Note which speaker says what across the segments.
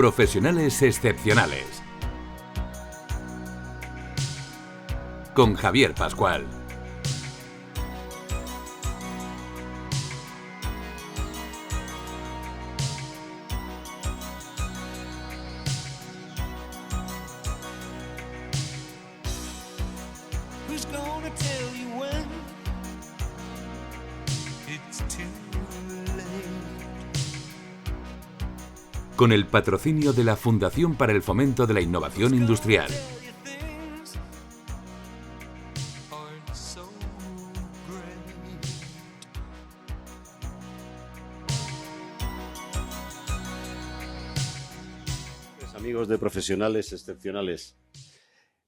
Speaker 1: Profesionales excepcionales. Con Javier Pascual. Con el patrocinio de la Fundación para el Fomento de la Innovación Industrial.
Speaker 2: Amigos de Profesionales Excepcionales,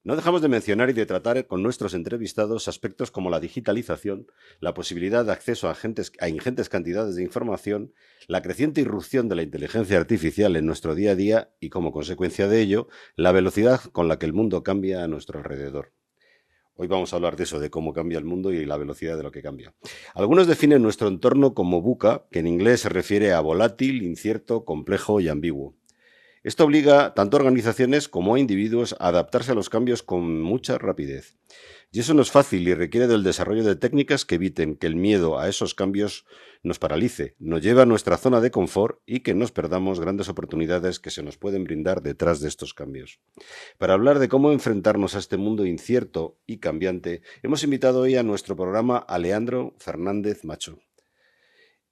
Speaker 2: no dejamos de mencionar y de tratar con nuestros entrevistados aspectos como la digitalización, la posibilidad de acceso a ingentes cantidades de información, la creciente irrupción de la inteligencia artificial en nuestro día a día y, como consecuencia de ello, la velocidad con la que el mundo cambia a nuestro alrededor. Hoy vamos a hablar de eso, de cómo cambia el mundo y la velocidad de lo que cambia. Algunos definen nuestro entorno como VUCA, que en inglés se refiere a volátil, incierto, complejo y ambiguo. Esto obliga tanto a organizaciones como a individuos a adaptarse a los cambios con mucha rapidez. Y eso no es fácil y requiere del desarrollo de técnicas que eviten que el miedo a esos cambios nos paralice, nos lleve a nuestra zona de confort y que nos perdamos grandes oportunidades que se nos pueden brindar detrás de estos cambios. Para hablar de cómo enfrentarnos a este mundo incierto y cambiante, hemos invitado hoy a nuestro programa a Leandro Fernández Macho.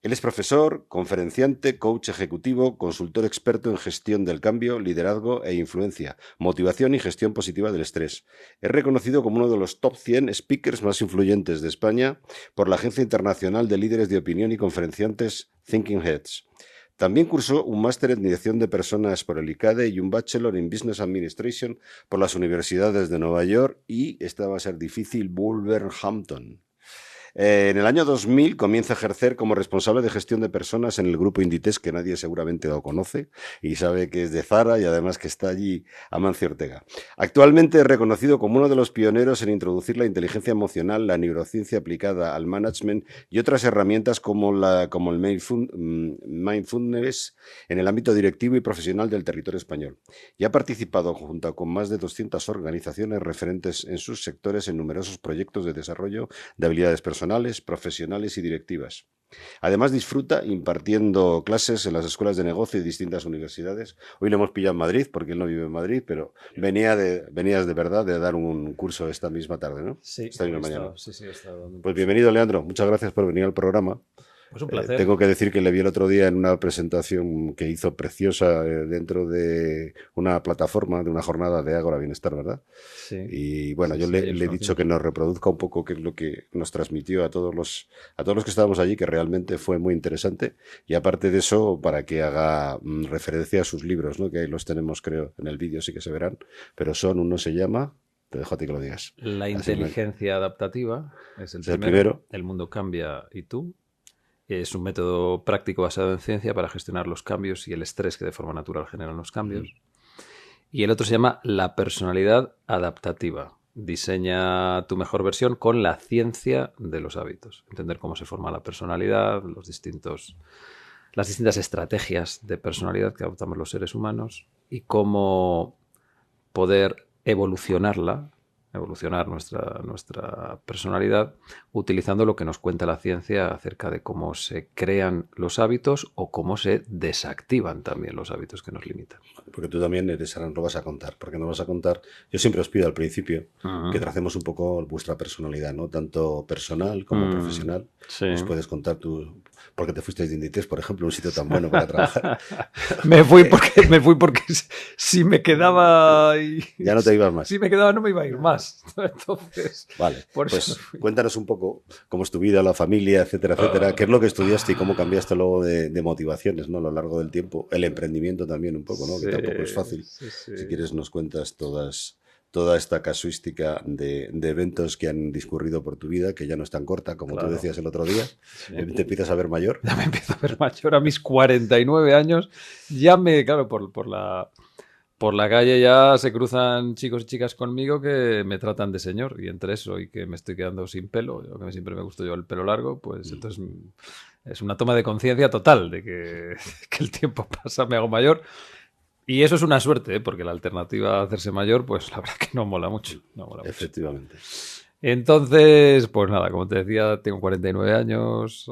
Speaker 2: Él es profesor, conferenciante, coach ejecutivo, consultor experto en gestión del cambio, liderazgo e influencia, motivación y gestión positiva del estrés. Es reconocido como uno de los top 100 speakers más influyentes de España por la Agencia Internacional de Líderes de Opinión y Conferenciantes Thinking Heads. También cursó un máster en dirección de personas por el ICADE y un bachelor en Business Administration por las universidades de Nueva York y, esta va a ser difícil, Wolverhampton. En el año 2000 comienza a ejercer como responsable de gestión de personas en el grupo Inditex, que nadie seguramente lo conoce y sabe que es de Zara y además que está allí Amancio Ortega. Actualmente es reconocido como uno de los pioneros en introducir la inteligencia emocional, la neurociencia aplicada al management y otras herramientas como el mindfulness en el ámbito directivo y profesional del territorio español. Y ha participado junto con más de 200 organizaciones referentes en sus sectores en numerosos proyectos de desarrollo de habilidades personales, profesionales y directivas. Además disfruta impartiendo clases en las escuelas de negocio y distintas universidades. Hoy le hemos pillado en Madrid porque él no vive en Madrid, pero venías de verdad de dar un curso esta misma tarde, ¿no?
Speaker 3: Sí,
Speaker 2: esta misma mañana.
Speaker 3: Sí, he estado.
Speaker 2: Pues bienvenido, Leandro. Muchas gracias por venir al programa.
Speaker 3: Pues un placer.
Speaker 2: Tengo que decir que le vi el otro día en una presentación que hizo preciosa dentro de una plataforma, de una jornada de Ágora Bienestar, ¿verdad?
Speaker 3: Sí.
Speaker 2: Y bueno, yo le he dicho que nos reproduzca un poco qué es lo que nos transmitió a todos los que estábamos allí, que realmente fue muy interesante. Y aparte de eso, para que haga referencia a sus libros, ¿no? Que ahí los tenemos, creo, en el vídeo sí que se verán. Pero uno se llama... Te dejo a ti que lo digas.
Speaker 3: La inteligencia adaptativa es el primero. El mundo cambia y tú. Es un método práctico basado en ciencia para gestionar los cambios y el estrés que de forma natural generan los cambios. Y el otro se llama la personalidad adaptativa. Diseña tu mejor versión con la ciencia de los hábitos. Entender cómo se forma la personalidad, las distintas estrategias de personalidad que adoptamos los seres humanos y cómo poder evolucionar nuestra personalidad utilizando lo que nos cuenta la ciencia acerca de cómo se crean los hábitos o cómo se desactivan también los hábitos que nos limitan.
Speaker 2: Porque tú también lo vas a contar, porque nos vas a contar. Yo siempre os pido al principio que tracemos un poco vuestra personalidad, ¿no? Tanto personal como profesional.
Speaker 3: Sí.
Speaker 2: Nos puedes contar por qué te fuiste de Inditex, por ejemplo, un sitio tan bueno para trabajar.
Speaker 3: me fui porque si me quedaba...
Speaker 2: Ya no te ibas más.
Speaker 3: Si me quedaba no me iba a ir más. Entonces,
Speaker 2: vale, pues cuéntanos un poco cómo es tu vida, la familia, etcétera, etcétera. ¿Qué es lo que estudiaste y cómo cambiaste luego de motivaciones, ¿no? A lo largo del tiempo? El emprendimiento también un poco, ¿no?
Speaker 3: Sí,
Speaker 2: que tampoco es fácil.
Speaker 3: Sí.
Speaker 2: Si quieres nos cuentas toda esta casuística de eventos que han discurrido por tu vida, que ya no es tan corta como tú decías el otro día. Sí. Te empiezas a ver mayor.
Speaker 3: Ya me empiezo a ver mayor a mis 49 años. Ya claro, por la calle ya se cruzan chicos y chicas conmigo que me tratan de señor, y entre eso y que me estoy quedando sin pelo, yo que siempre me gustó yo el pelo largo, pues entonces es una toma de conciencia total de que el tiempo pasa, me hago mayor. Y eso es una suerte, porque la alternativa a hacerse mayor, pues la verdad que no mola mucho. No mola
Speaker 2: Efectivamente.
Speaker 3: mucho. Entonces, pues nada, como te decía, tengo 49 años,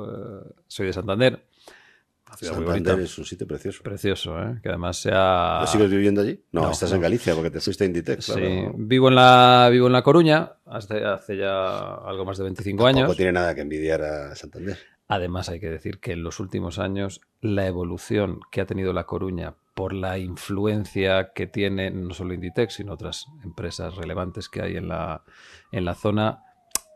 Speaker 3: soy de Santander.
Speaker 2: Santander es un sitio precioso.
Speaker 3: Precioso, ¿eh? Que además sea...
Speaker 2: ¿No sigues viviendo allí? No, estás en Galicia porque te fuiste a Inditex.
Speaker 3: Sí,
Speaker 2: claro.
Speaker 3: vivo en La Coruña hace ya algo más de 25 años.
Speaker 2: Tampoco tiene nada que envidiar a Santander.
Speaker 3: Además, hay que decir que en los últimos años la evolución que ha tenido La Coruña por la influencia que tiene no solo Inditex, sino otras empresas relevantes que hay en la zona,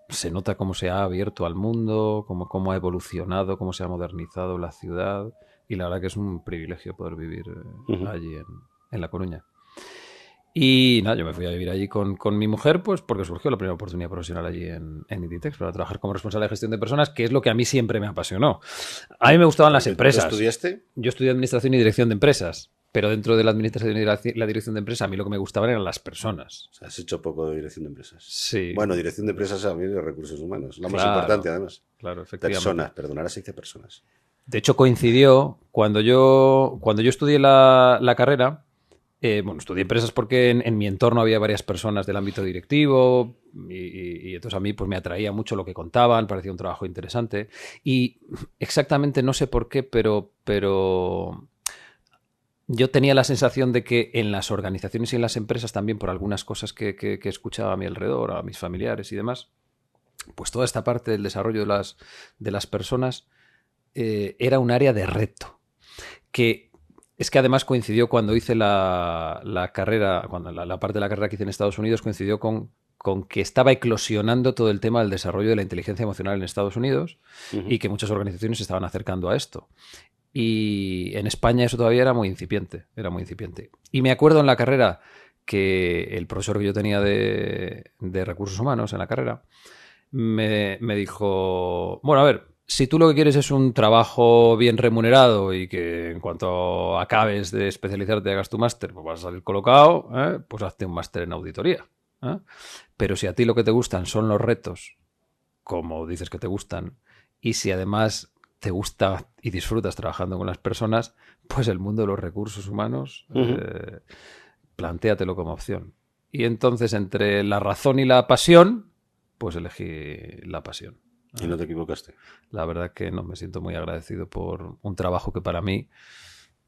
Speaker 3: se nota cómo se ha abierto al mundo, cómo ha evolucionado, cómo se ha modernizado la ciudad, y la verdad que es un privilegio poder vivir allí en La Coruña. Y nada, yo me fui a vivir allí con mi mujer, pues porque surgió la primera oportunidad profesional allí en Inditex para trabajar como responsable de gestión de personas, que es lo que a mí siempre me apasionó. A mí me gustaban las empresas.
Speaker 2: ¿Tú estudiaste?
Speaker 3: Yo estudié Administración y Dirección de Empresas, pero dentro de la Administración y la Dirección de Empresas a mí lo que me gustaban eran las personas.
Speaker 2: O sea, has hecho poco de Dirección de Empresas.
Speaker 3: Sí.
Speaker 2: Bueno, Dirección de Empresas a mí de recursos humanos. La más importante, además.
Speaker 3: Claro, efectivamente.
Speaker 2: Personas, perdonarás, se dice personas.
Speaker 3: De hecho, coincidió cuando yo estudié la carrera. Bueno, estudié empresas porque en mi entorno había varias personas del ámbito directivo y entonces a mí pues me atraía mucho lo que contaban, parecía un trabajo interesante y exactamente no sé por qué, pero yo tenía la sensación de que en las organizaciones y en las empresas también por algunas cosas que escuchaba a mi alrededor, a mis familiares y demás, pues toda esta parte del desarrollo de las personas era un área de reto que... Es que además coincidió cuando hice la carrera, cuando la parte de la carrera que hice en Estados Unidos coincidió con que estaba eclosionando todo el tema del desarrollo de la inteligencia emocional en Estados Unidos y que muchas organizaciones se estaban acercando a esto. Y en España eso todavía era muy incipiente, Y me acuerdo en la carrera que el profesor que yo tenía de recursos humanos en la carrera me dijo, bueno, a ver, si tú lo que quieres es un trabajo bien remunerado y que en cuanto acabes de especializarte hagas tu máster, pues vas a salir colocado, pues hazte un máster en auditoría. Pero si a ti lo que te gustan son los retos, como dices que te gustan, y si además te gusta y disfrutas trabajando con las personas, pues el mundo de los recursos humanos, plantéatelo como opción. Y entonces entre la razón y la pasión, pues elegí la pasión.
Speaker 2: ¿Y no te equivocaste?
Speaker 3: La verdad que no, me siento muy agradecido por un trabajo que para mí,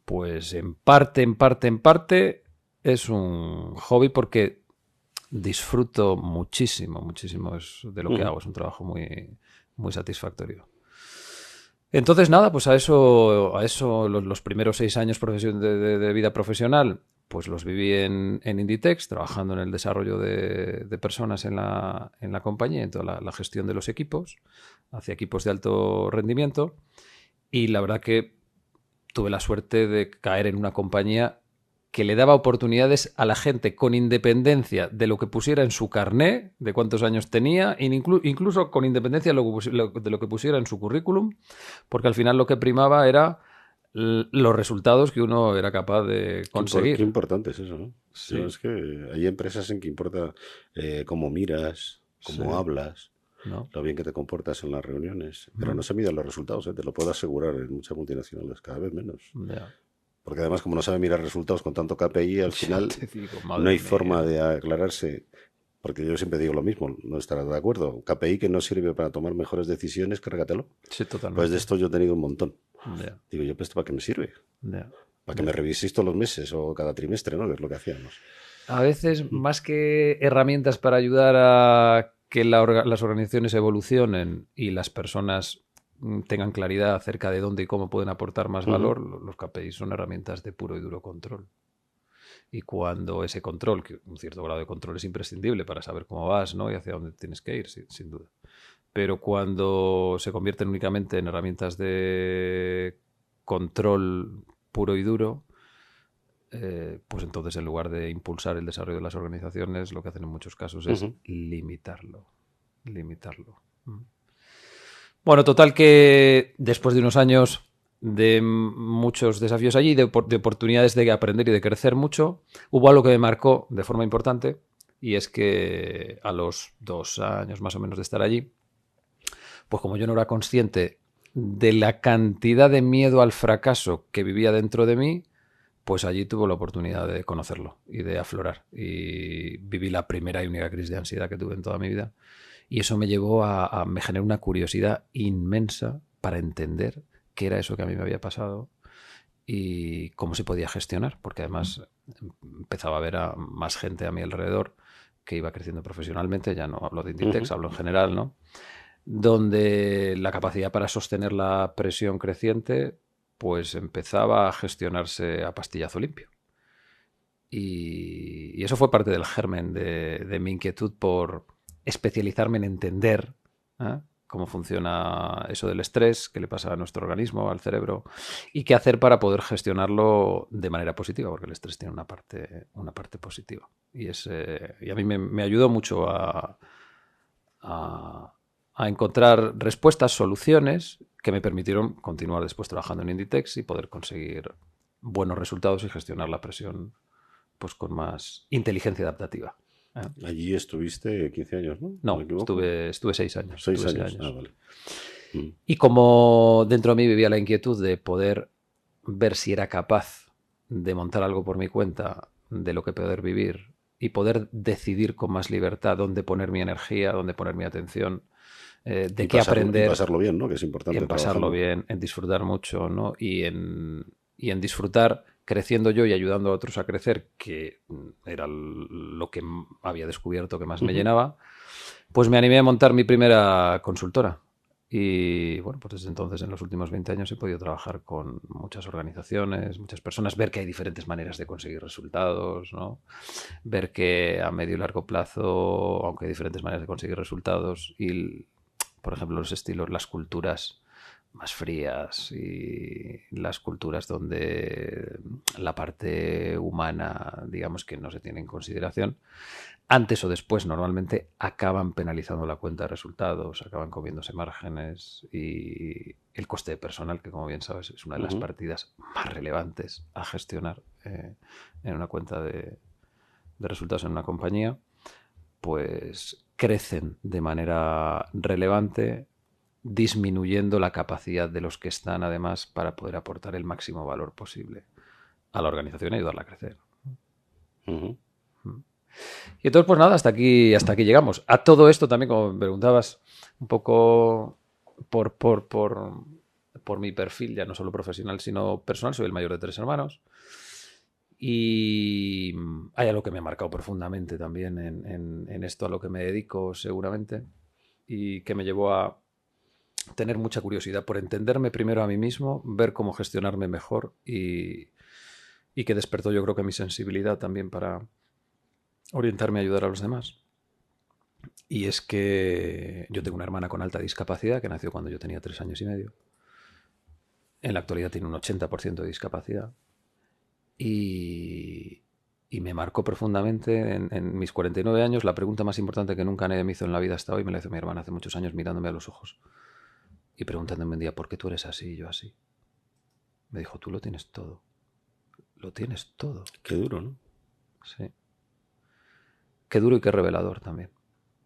Speaker 3: pues en parte, es un hobby porque disfruto muchísimo de lo que hago. Es un trabajo muy, muy satisfactorio. Entonces, nada, pues a eso los primeros 6 años de vida profesional, pues los viví en Inditex, trabajando en el desarrollo de personas en la compañía, en toda la gestión de los equipos, hacia equipos de alto rendimiento. Y la verdad que tuve la suerte de caer en una compañía que le daba oportunidades a la gente con independencia de lo que pusiera en su carné, de cuántos años tenía, incluso con independencia de lo que pusiera en su currículum, porque al final lo que primaba era los resultados que uno era capaz de conseguir.
Speaker 2: Qué importante es eso, ¿no?
Speaker 3: Sí.
Speaker 2: Es que hay empresas en que importa cómo miras, cómo hablas,
Speaker 3: ¿no?
Speaker 2: Lo bien que te comportas en las reuniones. Pero no se miden los resultados, te lo puedo asegurar, en muchas multinacionales, cada vez menos.
Speaker 3: Yeah.
Speaker 2: Porque además, como no sabe mirar resultados con tanto KPI, al final no hay forma de aclararse. Porque yo siempre digo lo mismo, no estarás de acuerdo. KPI que no sirve para tomar mejores decisiones, cárgatelo.
Speaker 3: Sí, totalmente.
Speaker 2: Pues de esto yo he tenido un montón.
Speaker 3: Yeah.
Speaker 2: Digo, yo, pues, ¿para qué me sirve?
Speaker 3: Yeah.
Speaker 2: Para que me reviséis todos los meses o cada trimestre, ¿no? Que es lo que hacíamos.
Speaker 3: A veces, más que herramientas para ayudar a que las organizaciones evolucionen y las personas tengan claridad acerca de dónde y cómo pueden aportar más valor, los KPIs son herramientas de puro y duro control. Y cuando ese control, que un cierto grado de control es imprescindible para saber cómo vas, ¿no? Y hacia dónde tienes que ir, sin duda. Pero cuando se convierten únicamente en herramientas de control puro y duro, pues entonces en lugar de impulsar el desarrollo de las organizaciones, lo que hacen en muchos casos es limitarlo. Bueno, total que después de unos años de muchos desafíos allí, de oportunidades de aprender y de crecer mucho, hubo algo que me marcó de forma importante, y es que a los 2 años más o menos de estar allí, pues como yo no era consciente de la cantidad de miedo al fracaso que vivía dentro de mí, pues allí tuve la oportunidad de conocerlo y de aflorar. Y viví la primera y única crisis de ansiedad que tuve en toda mi vida. Y eso me llevó me generó una curiosidad inmensa para entender qué era eso que a mí me había pasado y cómo se podía gestionar, porque además empezaba a ver a más gente a mi alrededor que iba creciendo profesionalmente, ya no hablo de Inditex, hablo en general, ¿no? Donde la capacidad para sostener la presión creciente pues empezaba a gestionarse a pastillazo limpio. Y eso fue parte del germen de mi inquietud por especializarme en entender cómo funciona eso del estrés, qué le pasa a nuestro organismo, al cerebro, y qué hacer para poder gestionarlo de manera positiva, porque el estrés tiene una parte positiva. Y a mí me ayudó mucho a encontrar respuestas, soluciones que me permitieron continuar después trabajando en Inditex y poder conseguir buenos resultados y gestionar la presión pues con más inteligencia adaptativa.
Speaker 2: Allí estuviste 15 años, ¿no?
Speaker 3: No, estuve 6 años.
Speaker 2: 6 años. Ah, vale.
Speaker 3: Y como dentro de mí vivía la inquietud de poder ver si era capaz de montar algo por mi cuenta, de lo que poder vivir y poder decidir con más libertad dónde poner mi energía, dónde poner mi atención, de qué aprender.
Speaker 2: Y pasarlo bien, ¿no? Que es importante.
Speaker 3: En pasarlo bien, en disfrutar mucho, ¿no? Y en disfrutar creciendo yo y ayudando a otros a crecer, que era lo que había descubierto que más me llenaba, pues me animé a montar mi primera consultora. Y bueno, pues desde entonces, en los últimos 20 años, he podido trabajar con muchas organizaciones, muchas personas, ver que hay diferentes maneras de conseguir resultados, ¿no? Ver que a medio y largo plazo, aunque hay diferentes maneras de conseguir resultados, y por ejemplo los estilos, las culturas más frías y las culturas donde la parte humana, digamos que no se tiene en consideración, antes o después normalmente acaban penalizando la cuenta de resultados, acaban comiéndose márgenes y el coste de personal, que como bien sabes es una de las partidas más relevantes a gestionar en una cuenta de resultados en una compañía, pues crecen de manera relevante, disminuyendo la capacidad de los que están, además, para poder aportar el máximo valor posible a la organización y ayudarla a crecer. Y entonces, pues nada, hasta aquí llegamos. A todo esto también, como me preguntabas, un poco por mi perfil, ya no solo profesional, sino personal, soy el mayor de 3 hermanos. Y hay algo que me ha marcado profundamente también en esto a lo que me dedico seguramente, y que me llevó a tener mucha curiosidad por entenderme primero a mí mismo, ver cómo gestionarme mejor y que despertó, yo creo, que mi sensibilidad también para orientarme a ayudar a los demás. Y es que yo tengo una hermana con alta discapacidad que nació cuando yo tenía 3 años y medio. En la actualidad tiene un 80% de discapacidad. Y me marcó profundamente en mis 49 años. La pregunta más importante que nunca nadie me hizo en la vida hasta hoy me la hizo mi hermana hace muchos años, mirándome a los ojos y preguntándome un día: ¿por qué tú eres así y yo así? Me dijo: tú lo tienes todo. Lo tienes todo.
Speaker 2: Qué duro, ¿no?
Speaker 3: Sí. Qué duro y qué revelador también.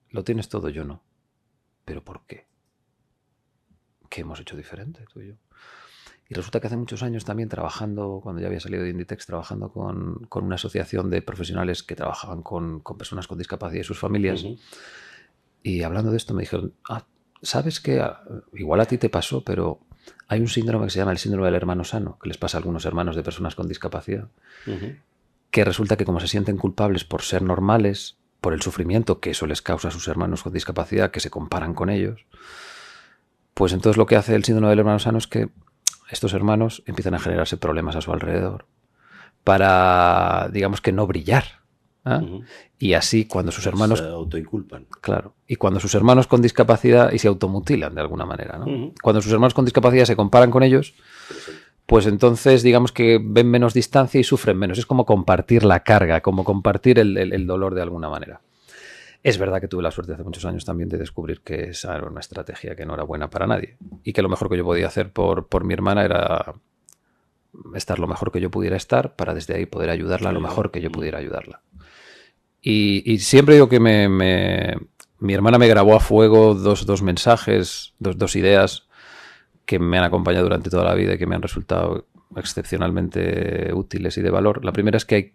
Speaker 3: Lo tienes todo, yo no. ¿Pero por qué? ¿Qué hemos hecho diferente tú y yo? Y resulta que hace muchos años también, trabajando, cuando ya había salido de Inditex, trabajando con una asociación de profesionales que trabajaban con personas con discapacidad y sus familias, y hablando de esto me dijeron: ¿sabes qué? Igual a ti te pasó, pero hay un síndrome que se llama el síndrome del hermano sano, que les pasa a algunos hermanos de personas con discapacidad, que resulta que como se sienten culpables por ser normales, por el sufrimiento que eso les causa a sus hermanos con discapacidad, que se comparan con ellos, pues entonces lo que hace el síndrome del hermano sano es que estos hermanos empiezan a generarse problemas a su alrededor para, digamos que, no brillar. Y así cuando sus hermanos...
Speaker 2: Se autoinculpan.
Speaker 3: Claro. Y cuando sus hermanos con discapacidad... Y se automutilan de alguna manera, ¿no? Cuando sus hermanos con discapacidad se comparan con ellos, pues entonces digamos que ven menos distancia y sufren menos. Es como compartir la carga, como compartir el dolor de alguna manera. Es verdad que tuve la suerte hace muchos años también de descubrir que esa era una estrategia que no era buena para nadie y que lo mejor que yo podía hacer por mi hermana era estar lo mejor que yo pudiera estar para desde ahí poder ayudarla lo mejor que yo pudiera ayudarla. Y siempre digo que mi hermana me grabó a fuego dos mensajes, dos ideas que me han acompañado durante toda la vida y que me han resultado excepcionalmente útiles y de valor. La primera es que hay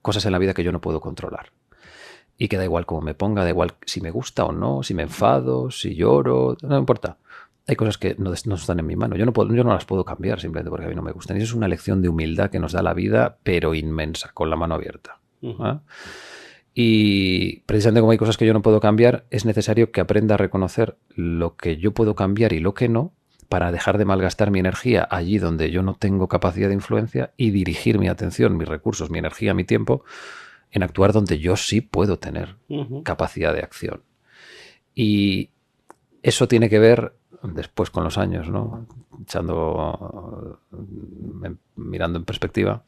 Speaker 3: cosas en la vida que yo no puedo controlar. Y que da igual cómo me ponga, da igual si me gusta o no, si me enfado, si lloro, no importa. Hay cosas que no están en mi mano. Yo no las puedo cambiar simplemente porque a mí no me gustan. Y eso es una lección de humildad que nos da la vida, pero inmensa, con la mano abierta. ¿Ah? Y precisamente como hay cosas que yo no puedo cambiar, es necesario que aprenda a reconocer lo que yo puedo cambiar y lo que no, para dejar de malgastar mi energía allí donde yo no tengo capacidad de influencia y dirigir mi atención, mis recursos, mi energía, mi tiempo en actuar donde yo sí puedo tener capacidad de acción. Y eso tiene que ver después con los años, ¿no? Mirando en perspectiva,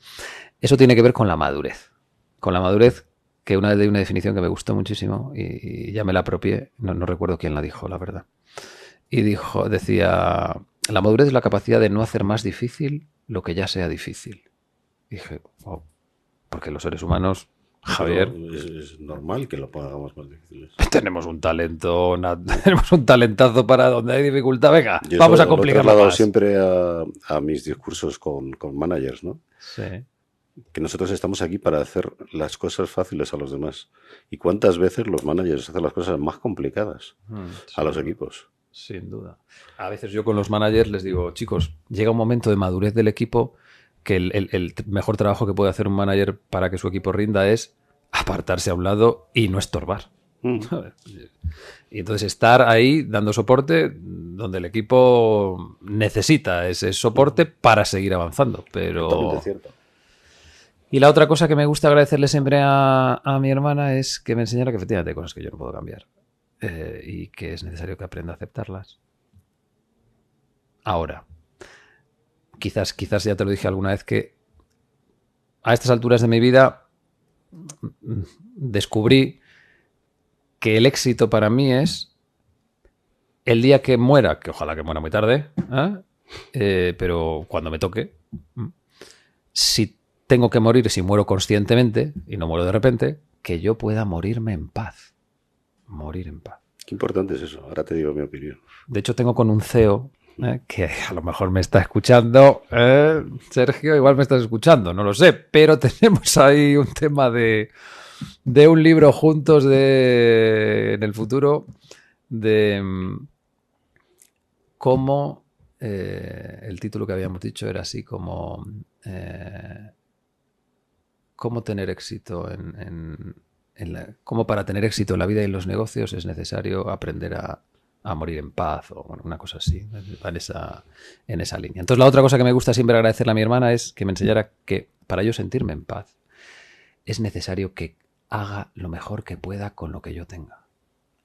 Speaker 3: eso tiene que ver con la madurez. Con la madurez, que una vez leí una definición que me gustó muchísimo y ya me la apropié, no recuerdo quién la dijo, la verdad. Y decía, la madurez es la capacidad de no hacer más difícil lo que ya sea difícil. Y dije, wow, porque los seres humanos, Javier,
Speaker 2: es normal que lo hagamos más difíciles.
Speaker 3: Tenemos un talento, tenemos un talentazo para donde hay dificultad. Venga, vamos a complicarlo más.
Speaker 2: Siempre a mis discursos con managers, ¿no?
Speaker 3: Sí.
Speaker 2: Que nosotros estamos aquí para hacer las cosas fáciles a los demás. ¿Y cuántas veces los managers hacen las cosas más complicadas a los equipos?
Speaker 3: Sin duda. A veces yo con los managers les digo, chicos, llega un momento de madurez del equipo que el mejor trabajo que puede hacer un manager para que su equipo rinda es apartarse a un lado y no estorbar. Y entonces estar ahí dando soporte donde el equipo necesita ese soporte para seguir avanzando. Pero...
Speaker 2: Totalmente cierto.
Speaker 3: Y la otra cosa que me gusta agradecerle siempre a mi hermana es que me enseñara que efectivamente hay cosas que yo no puedo cambiar y que es necesario que aprenda a aceptarlas. Ahora, quizás ya te lo dije alguna vez que a estas alturas de mi vida descubrí que el éxito para mí es el día que muera, que ojalá que muera muy tarde, pero cuando me toque, si tengo que morir, si muero conscientemente y no muero de repente, que yo pueda morirme en paz. Morir en paz.
Speaker 2: Qué importante es eso. Ahora te digo mi opinión.
Speaker 3: De hecho, tengo con un CEO que a lo mejor me está escuchando. Sergio, igual me estás escuchando, no lo sé. Pero tenemos ahí un tema de un libro juntos en el futuro de cómo el título que habíamos dicho era así como... cómo tener éxito cómo para tener éxito en la vida y en los negocios es necesario aprender a morir en paz o bueno, una cosa así, en esa línea. Entonces la otra cosa que me gusta siempre agradecerle a mi hermana es que me enseñara que para yo sentirme en paz es necesario que haga lo mejor que pueda con lo que yo tenga.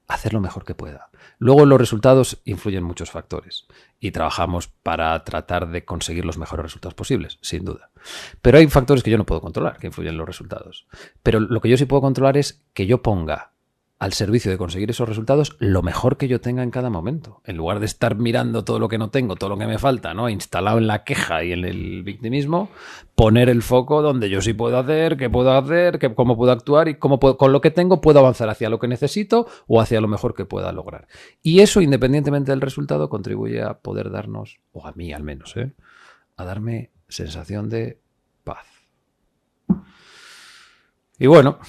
Speaker 3: Hacer lo mejor que pueda. Luego los resultados influyen muchos factores y trabajamos para tratar de conseguir los mejores resultados posibles, sin duda. Pero hay factores que yo no puedo controlar, que influyen en los resultados. Pero lo que yo sí puedo controlar es que yo ponga al servicio de conseguir esos resultados lo mejor que yo tenga en cada momento. En lugar de estar mirando todo lo que no tengo, todo lo que me falta, ¿no? Instalado en la queja y en el victimismo, poner el foco donde yo sí puedo hacer, qué puedo hacer, cómo puedo actuar y cómo con lo que tengo puedo avanzar hacia lo que necesito o hacia lo mejor que pueda lograr. Y eso, independientemente del resultado, contribuye a poder darnos, o a mí al menos, a darme sensación de paz. Y bueno,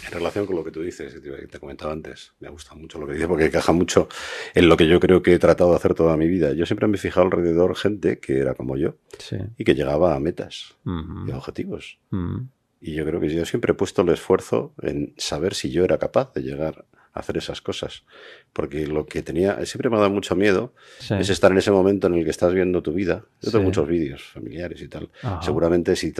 Speaker 2: en relación con lo que tú dices, te comentaba antes, me gusta mucho lo que dices porque encaja mucho en lo que yo creo que he tratado de hacer toda mi vida. Yo siempre me he fijado alrededor gente que era como yo y que llegaba a metas y a objetivos. Y yo creo que yo siempre he puesto el esfuerzo en saber si yo era capaz de llegar a hacer esas cosas. Porque lo que siempre me ha dado mucho miedo es estar en ese momento en el que estás viendo tu vida. Yo tengo muchos vídeos familiares y tal. Ajá. Seguramente si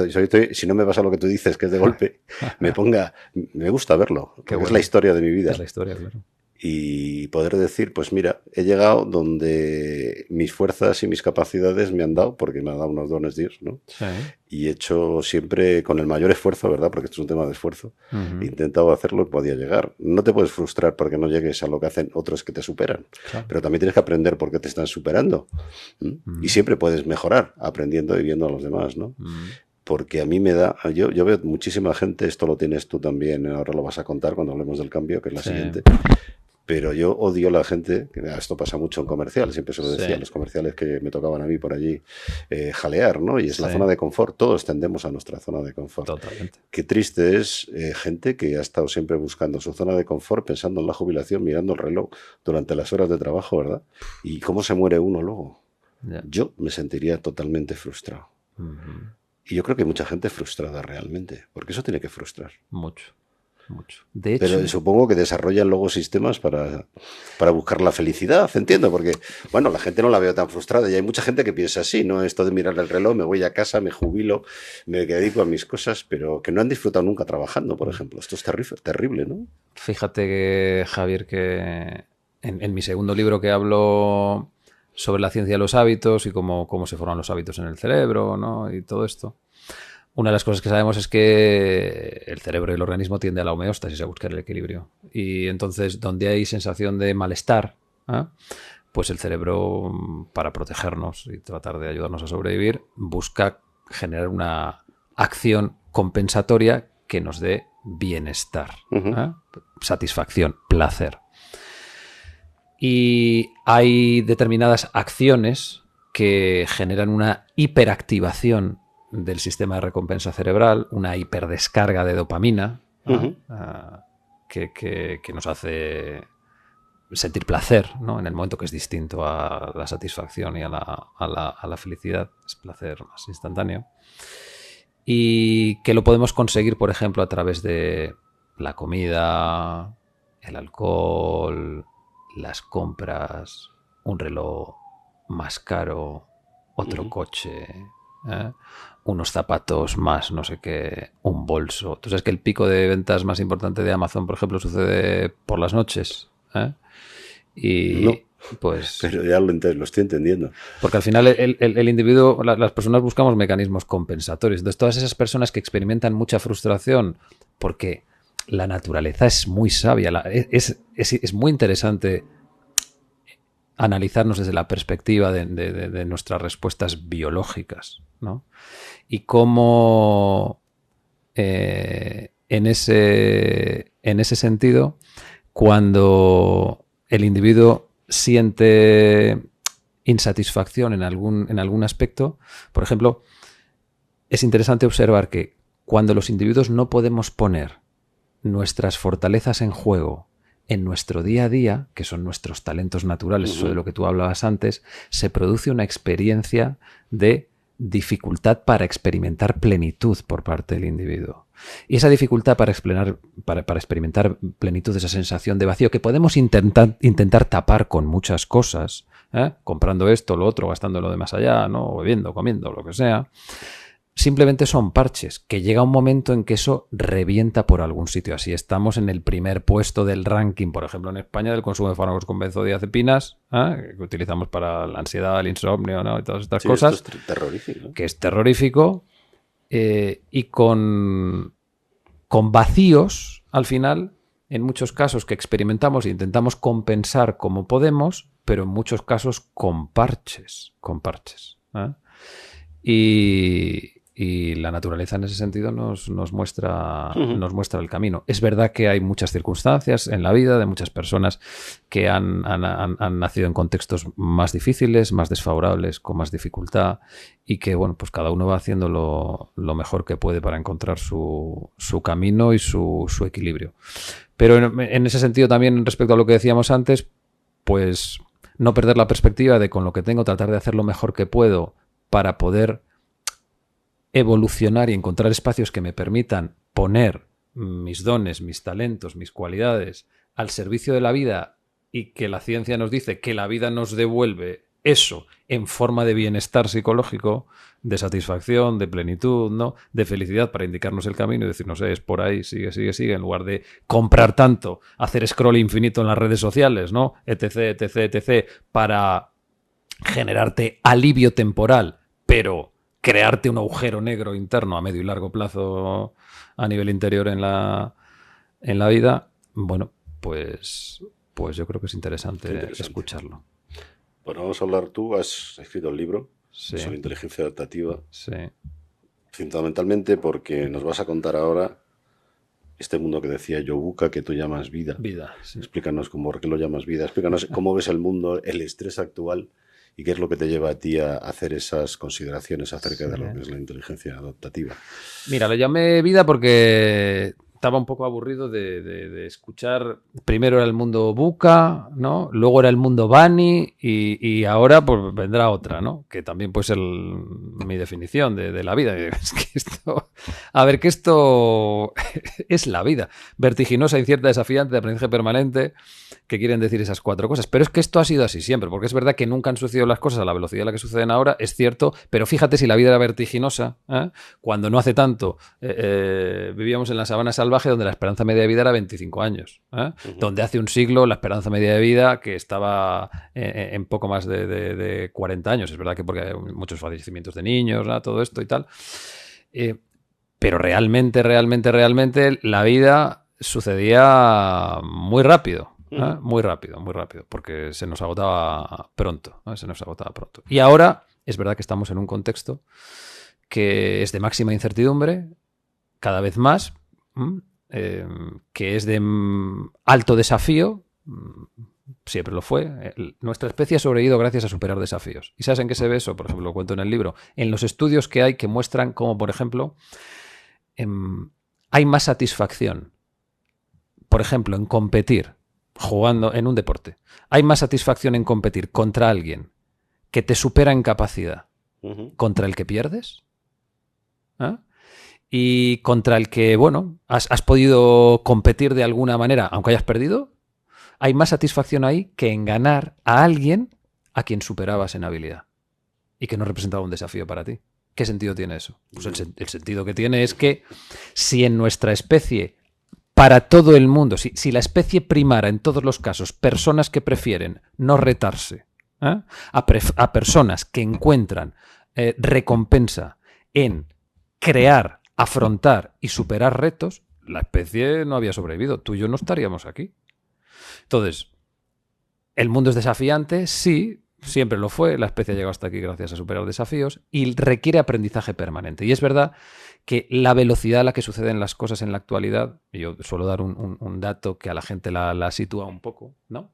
Speaker 2: no me pasa lo que tú dices, que es de golpe, me gusta verlo. Porque bueno, es la historia de mi vida.
Speaker 3: Es la historia, claro.
Speaker 2: Y poder decir, pues mira, he llegado donde mis fuerzas y mis capacidades me han dado, porque me ha dado unos dones Dios, ¿no? Sí. Y he hecho siempre con el mayor esfuerzo, ¿verdad? Porque esto es un tema de esfuerzo. He intentado hacer lo que podía llegar. No te puedes frustrar porque no llegues a lo que hacen otros que te superan. Claro. Pero también tienes que aprender por qué te están superando. Y siempre puedes mejorar aprendiendo y viendo a los demás, ¿no? Porque a mí me da... Yo veo muchísima gente, esto lo tienes tú también, ahora lo vas a contar cuando hablemos del cambio, que es la siguiente, Pero yo odio la gente, que esto pasa mucho en comerciales, siempre se lo decía, los comerciales que me tocaban a mí por allí, jalear, ¿no? Y es la zona de confort, todos tendemos a nuestra zona de confort.
Speaker 3: Totalmente.
Speaker 2: Qué triste es gente que ha estado siempre buscando su zona de confort, pensando en la jubilación, mirando el reloj durante las horas de trabajo, ¿verdad? Y cómo se muere uno luego. Yo me sentiría totalmente frustrado. Y yo creo que hay mucha gente frustrada realmente, porque eso tiene que frustrar.
Speaker 3: Mucho. De hecho,
Speaker 2: pero supongo que desarrollan luego sistemas para buscar la felicidad, entiendo, porque, bueno, la gente no la veo tan frustrada y hay mucha gente que piensa así, ¿no? Esto de mirar el reloj, me voy a casa, me jubilo, me dedico a mis cosas, pero que no han disfrutado nunca trabajando, por ejemplo. Esto es terrible, ¿no?
Speaker 3: Fíjate, Javier, que en mi segundo libro que hablo sobre la ciencia de los hábitos y cómo se forman los hábitos en el cerebro, ¿no? Y todo esto. Una de las cosas que sabemos es que el cerebro y el organismo tiende a la homeostasis, a buscar el equilibrio. Y entonces, donde hay sensación de malestar, pues el cerebro, para protegernos y tratar de ayudarnos a sobrevivir, busca generar una acción compensatoria que nos dé bienestar, satisfacción, placer. Y hay determinadas acciones que generan una hiperactivación del sistema de recompensa cerebral, una hiperdescarga de dopamina que nos hace sentir placer, ¿no? En el momento, que es distinto a la satisfacción y a la felicidad, es placer más instantáneo. Y que lo podemos conseguir, por ejemplo, a través de la comida, el alcohol, las compras, un reloj más caro, otro coche, unos zapatos más, no sé qué, un bolso. Tú sabes que el pico de ventas más importante de Amazon, por ejemplo, sucede por las noches. Y
Speaker 2: no,
Speaker 3: pues...
Speaker 2: pero ya lo estoy entendiendo.
Speaker 3: Porque al final el individuo, las personas buscamos mecanismos compensatorios. Entonces, todas esas personas que experimentan mucha frustración, porque la naturaleza es muy sabia, es muy interesante analizarnos desde la perspectiva de nuestras respuestas biológicas, ¿no? Y cómo en ese sentido, cuando el individuo siente insatisfacción en algún aspecto, por ejemplo, es interesante observar que cuando los individuos no podemos poner nuestras fortalezas en juego en nuestro día a día, que son nuestros talentos naturales, eso de lo que tú hablabas antes, se produce una experiencia de dificultad para experimentar plenitud por parte del individuo. Y esa dificultad para experimentar plenitud, esa sensación de vacío que podemos intentar tapar con muchas cosas, comprando esto, lo otro, gastándolo de más allá, ¿no? Bebiendo, comiendo, lo que sea, simplemente son parches, que llega un momento en que eso revienta por algún sitio. Así estamos en el primer puesto del ranking, por ejemplo, en España, del consumo de fármacos con benzodiazepinas, que utilizamos para la ansiedad, el insomnio, ¿no? Y todas estas cosas.
Speaker 2: Esto es terrorífico, ¿no?
Speaker 3: Que es terrorífico, y con vacíos, al final, en muchos casos que experimentamos e intentamos compensar como podemos, pero en muchos casos con parches. Y la naturaleza en ese sentido nos muestra el camino. Es verdad que hay muchas circunstancias en la vida de muchas personas que han nacido en contextos más difíciles, más desfavorables, con más dificultad, y que, bueno, pues cada uno va haciendo lo mejor que puede para encontrar su camino y su equilibrio. Pero en ese sentido también, respecto a lo que decíamos antes, pues no perder la perspectiva de con lo que tengo tratar de hacer lo mejor que puedo para poder evolucionar y encontrar espacios que me permitan poner mis dones, mis talentos, mis cualidades al servicio de la vida, y que la ciencia nos dice que la vida nos devuelve eso en forma de bienestar psicológico, de satisfacción, de plenitud, ¿no? De felicidad, para indicarnos el camino y decirnos, es por ahí, sigue, en lugar de comprar tanto, hacer scroll infinito en las redes sociales, ¿no? etc., para generarte alivio temporal, pero crearte un agujero negro interno a medio y largo plazo a nivel interior en la vida. Bueno, pues yo creo que es interesante escucharlo.
Speaker 2: Bueno, vamos a hablar. Tú has escrito un libro sobre inteligencia adaptativa.
Speaker 3: Sí.
Speaker 2: Fundamentalmente porque nos vas a contar ahora este mundo que decía Yobuka, que tú llamas vida.
Speaker 3: Vida, sí.
Speaker 2: Explícanos por qué lo llamas vida. Explícanos cómo ves el mundo, el estrés actual y qué es lo que te lleva a ti a hacer esas consideraciones acerca de lo que es la inteligencia adaptativa.
Speaker 3: Mira, lo llamé vida porque estaba un poco aburrido de escuchar. Primero era el mundo Buka, ¿no? Luego era el mundo Bani y ahora pues vendrá otra, ¿no? Que también puede ser mi definición de la vida. Es que esto, a ver, que esto es la vida. Vertiginosa, incierta, desafiante, de aprendizaje permanente, que quieren decir esas 4 cosas. Pero es que esto ha sido así siempre, porque es verdad que nunca han sucedido las cosas a la velocidad a la que suceden ahora, es cierto, pero fíjate si la vida era vertiginosa, cuando no hace tanto vivíamos en la sabana salvaje donde la esperanza media de vida era 25 años, donde hace un siglo la esperanza media de vida que estaba en poco más de 40 años. Es verdad que porque hay muchos fallecimientos de niños, ¿no? Todo esto y tal. Pero realmente la vida sucedía muy rápido. Muy rápido, porque se nos agotaba pronto, se nos agotaba pronto. Y ahora es verdad que estamos en un contexto que es de máxima incertidumbre, cada vez más, que es de alto desafío, siempre lo fue. Nuestra especie ha sobrevivido gracias a superar desafíos. ¿Y sabes en qué se ve eso? Por ejemplo, lo cuento en el libro. En los estudios que hay que muestran cómo, por ejemplo, hay más satisfacción, por ejemplo, en competir jugando en un deporte. Hay más satisfacción en competir contra alguien que te supera en capacidad contra el que pierdes, y contra el que, bueno, has podido competir de alguna manera, aunque hayas perdido. Hay más satisfacción ahí que en ganar a alguien a quien superabas en habilidad y que no representaba un desafío para ti. ¿Qué sentido tiene eso? Pues el sentido que tiene es que si en nuestra especie, para todo el mundo, si la especie primara en todos los casos personas que prefieren no retarse, a personas que encuentran recompensa en crear, afrontar y superar retos, la especie no había sobrevivido. Tú y yo no estaríamos aquí. Entonces, ¿el mundo es desafiante? Sí, siempre lo fue. La especie ha llegado hasta aquí gracias a superar desafíos y requiere aprendizaje permanente. Y es verdad que la velocidad a la que suceden las cosas en la actualidad, y yo suelo dar un dato que a la gente la sitúa un poco, ¿no?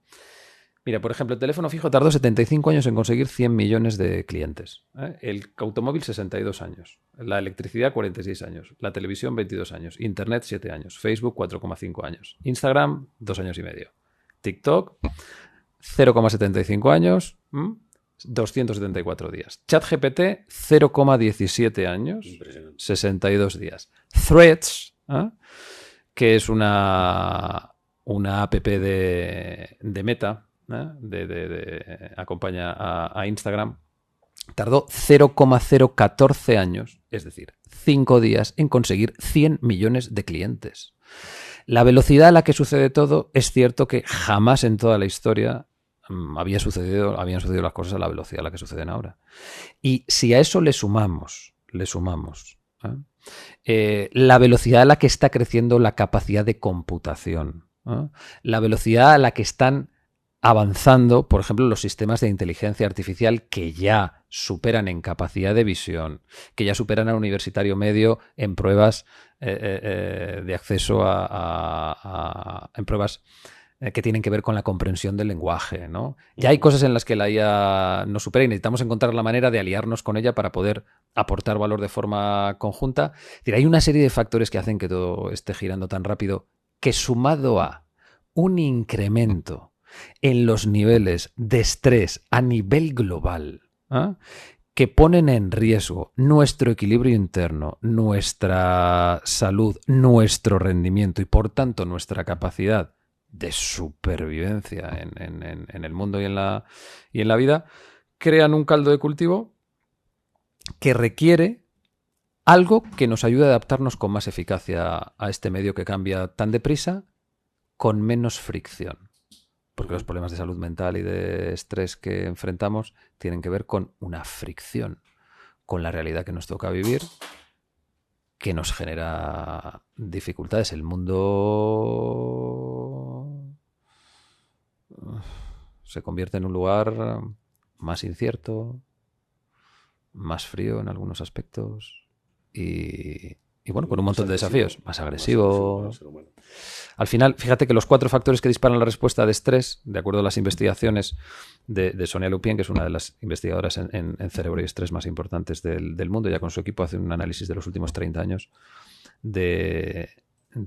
Speaker 3: Mira, por ejemplo, el teléfono fijo tardó 75 años en conseguir 100 millones de clientes. El automóvil, 62 años. La electricidad, 46 años. La televisión, 22 años. Internet, 7 años. Facebook, 4,5 años. Instagram, 2 años y medio. TikTok, 0,75 años, 274 días. ChatGPT, 0,17 años, 62 días. Threads, que es una app de Meta, acompaña a Instagram, tardó 0,014 años, es decir, 5 días en conseguir 100 millones de clientes. La velocidad a la que sucede todo, es cierto que jamás en toda la historia habían sucedido las cosas a la velocidad a la que suceden ahora. Y si a eso le sumamos la velocidad a la que está creciendo la capacidad de computación, la velocidad a la que están avanzando, por ejemplo, los sistemas de inteligencia artificial que ya superan en capacidad de visión, que ya superan al universitario medio en pruebas de acceso en pruebas que tienen que ver con la comprensión del lenguaje, ¿no? Ya hay cosas en las que la IA nos supera y necesitamos encontrar la manera de aliarnos con ella para poder aportar valor de forma conjunta. Es decir, hay una serie de factores que hacen que todo esté girando tan rápido que, sumado a un incremento en los niveles de estrés a nivel global, que ponen en riesgo nuestro equilibrio interno, nuestra salud, nuestro rendimiento y por tanto nuestra capacidad de supervivencia en el mundo y en la vida, crean un caldo de cultivo que requiere algo que nos ayude a adaptarnos con más eficacia a este medio que cambia tan deprisa, con menos fricción. Porque los problemas de salud mental y de estrés que enfrentamos tienen que ver con una fricción con la realidad que nos toca vivir, que nos genera dificultades. El mundo se convierte en un lugar más incierto, más frío en algunos aspectos y Y bueno, con un montón de desafíos. Más agresivo. Al final, fíjate que los 4 factores que disparan la respuesta de estrés, de acuerdo a las investigaciones de Sonia Lupien, que es una de las investigadoras en cerebro y estrés más importantes del mundo, ya con su equipo hace un análisis de los últimos 30 años de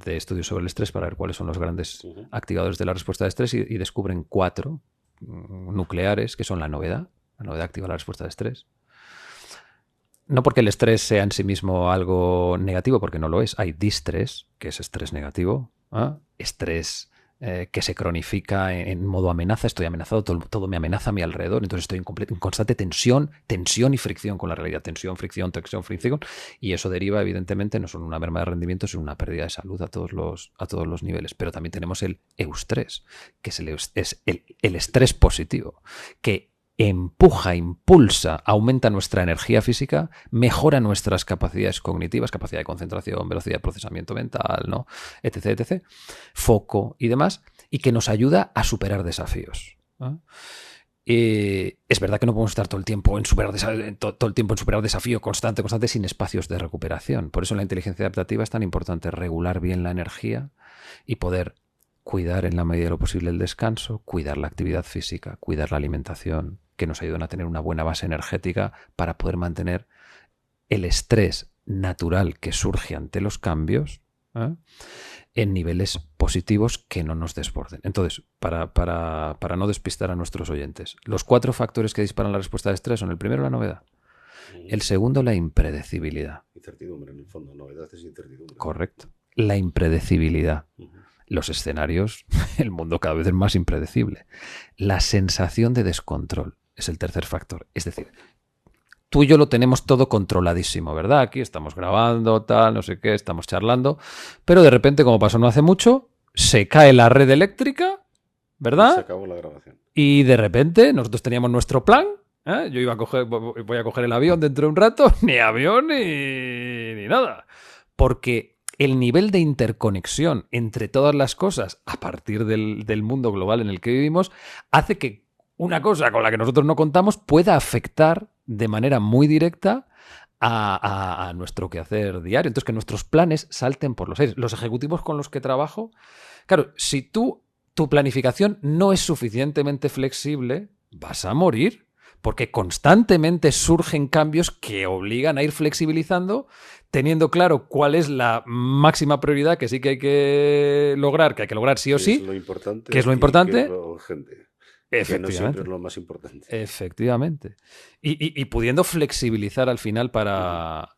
Speaker 3: estudios sobre el estrés para ver cuáles son los grandes activadores de la respuesta de estrés y descubren 4 nucleares que son la novedad. La novedad activa la respuesta de estrés. No porque el estrés sea en sí mismo algo negativo, porque no lo es. Hay distrés, que es estrés negativo. Estrés que se cronifica en modo amenaza. Estoy amenazado, todo me amenaza a mi alrededor. Entonces estoy en constante tensión y fricción con la realidad. Tensión, fricción. Y eso deriva, evidentemente, no solo una merma de rendimiento, sino una pérdida de salud a todos los niveles. Pero también tenemos el eustrés, que es el estrés positivo, que empuja, impulsa, aumenta nuestra energía física, mejora nuestras capacidades cognitivas, capacidad de concentración, velocidad de procesamiento mental, ¿no? etc., foco y demás, y que nos ayuda a superar desafíos, ¿no? Es verdad que no podemos estar todo el tiempo en superar desafío constante sin espacios de recuperación. Por eso en la inteligencia adaptativa es tan importante regular bien la energía y poder cuidar en la medida de lo posible el descanso, cuidar la actividad física, cuidar la alimentación, que nos ayudan a tener una buena base energética para poder mantener el estrés natural que surge ante los cambios en niveles positivos que no nos desborden. Entonces, para no despistar a nuestros oyentes, los 4 factores que disparan la respuesta de estrés son: el primero, la novedad; el segundo, la impredecibilidad.
Speaker 2: Incertidumbre, en el fondo, novedad es incertidumbre.
Speaker 3: Correcto. La impredecibilidad. Los escenarios, el mundo cada vez es más impredecible. La sensación de descontrol es el tercer factor. Es decir, tú y yo lo tenemos todo controladísimo, ¿verdad? Aquí estamos grabando, tal, no sé qué, estamos charlando, pero de repente, como pasó no hace mucho, se cae la red eléctrica, ¿verdad?
Speaker 2: Se acabó la grabación.
Speaker 3: Y de repente nosotros teníamos nuestro plan. Yo voy a coger el avión dentro de un rato, ni avión ni nada. Porque el nivel de interconexión entre todas las cosas a partir del mundo global en el que vivimos hace que una cosa con la que nosotros no contamos pueda afectar de manera muy directa a nuestro quehacer diario. Entonces, que nuestros planes salten por los aires. Los ejecutivos con los que trabajo, claro, si tu planificación no es suficientemente flexible, vas a morir. Porque constantemente surgen cambios que obligan a ir flexibilizando, teniendo claro cuál es la máxima prioridad que sí que hay que lograr sí o sí.
Speaker 2: ¿Qué es lo importante?
Speaker 3: ¿Qué es lo importante?
Speaker 2: ¿Qué es lo urgente?
Speaker 3: Efectivamente.
Speaker 2: Que no siempre es lo más importante.
Speaker 3: Efectivamente. Y pudiendo flexibilizar al final para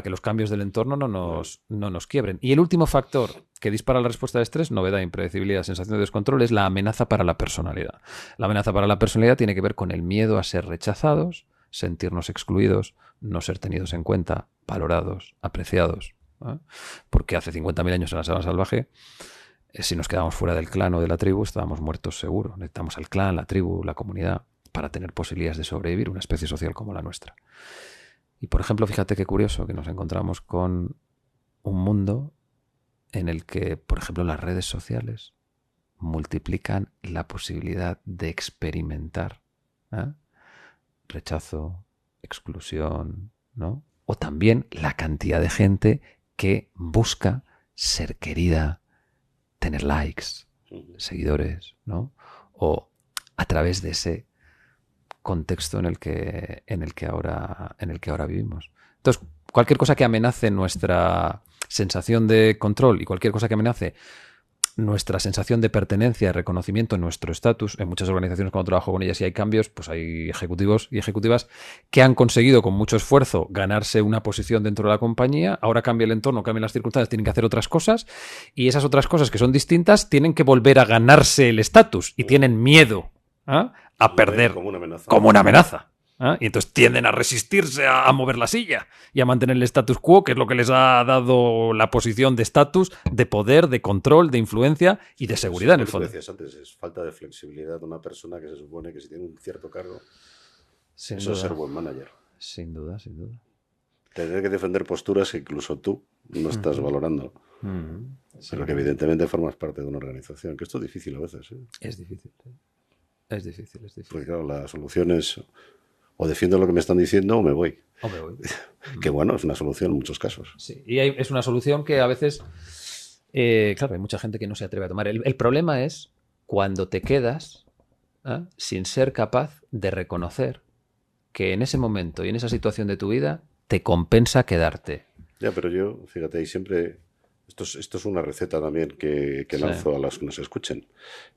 Speaker 3: que los cambios del entorno no nos quiebren. Y el último factor que dispara la respuesta de estrés, novedad, impredecibilidad, sensación de descontrol, es la amenaza para la personalidad. La amenaza para la personalidad tiene que ver con el miedo a ser rechazados, sentirnos excluidos, no ser tenidos en cuenta, valorados, apreciados. Porque hace 50.000 años en la selva salvaje, si nos quedábamos fuera del clan o de la tribu, estábamos muertos seguro. Necesitamos al clan, la tribu, la comunidad, para tener posibilidades de sobrevivir, una especie social como la nuestra. Y, por ejemplo, fíjate qué curioso que nos encontramos con un mundo en el que, por ejemplo, las redes sociales multiplican la posibilidad de experimentar rechazo, exclusión, ¿no? O también la cantidad de gente que busca ser querida, tener likes, seguidores, ¿no? O a través de ese contexto en el que ahora vivimos. Entonces, cualquier cosa que amenace nuestra sensación de control y cualquier cosa que amenace nuestra sensación de pertenencia, reconocimiento, nuestro estatus, en muchas organizaciones cuando trabajo con ellas y hay cambios, pues hay ejecutivos y ejecutivas que han conseguido con mucho esfuerzo ganarse una posición dentro de la compañía, ahora cambia el entorno, cambian las circunstancias, tienen que hacer otras cosas y esas otras cosas que son distintas tienen que volver a ganarse el estatus y tienen miedo a perder como una amenaza. Y entonces tienden a resistirse a mover la silla y a mantener el status quo, que es lo que les ha dado la posición de estatus, de poder, de control, de influencia y de seguridad en el fondo.
Speaker 2: Lo que decías antes, es falta de flexibilidad de una persona que se supone que si tiene un cierto cargo, eso es ser buen manager.
Speaker 3: Sin duda, sin duda.
Speaker 2: Tener que defender posturas que incluso tú no estás valorando. Pero que evidentemente formas parte de una organización, que esto es difícil a veces.
Speaker 3: Es difícil. Es difícil.
Speaker 2: Porque claro, la solución es o defiendo lo que me están diciendo o me voy. Que bueno, es una solución en muchos casos.
Speaker 3: Sí, y es una solución que a veces, claro, hay mucha gente que no se atreve a tomar. El problema es cuando te quedas sin ser capaz de reconocer que en ese momento y en esa situación de tu vida te compensa quedarte.
Speaker 2: Ya, pero yo, fíjate, ahí siempre... Esto es una receta también que lanzo a los que nos escuchen.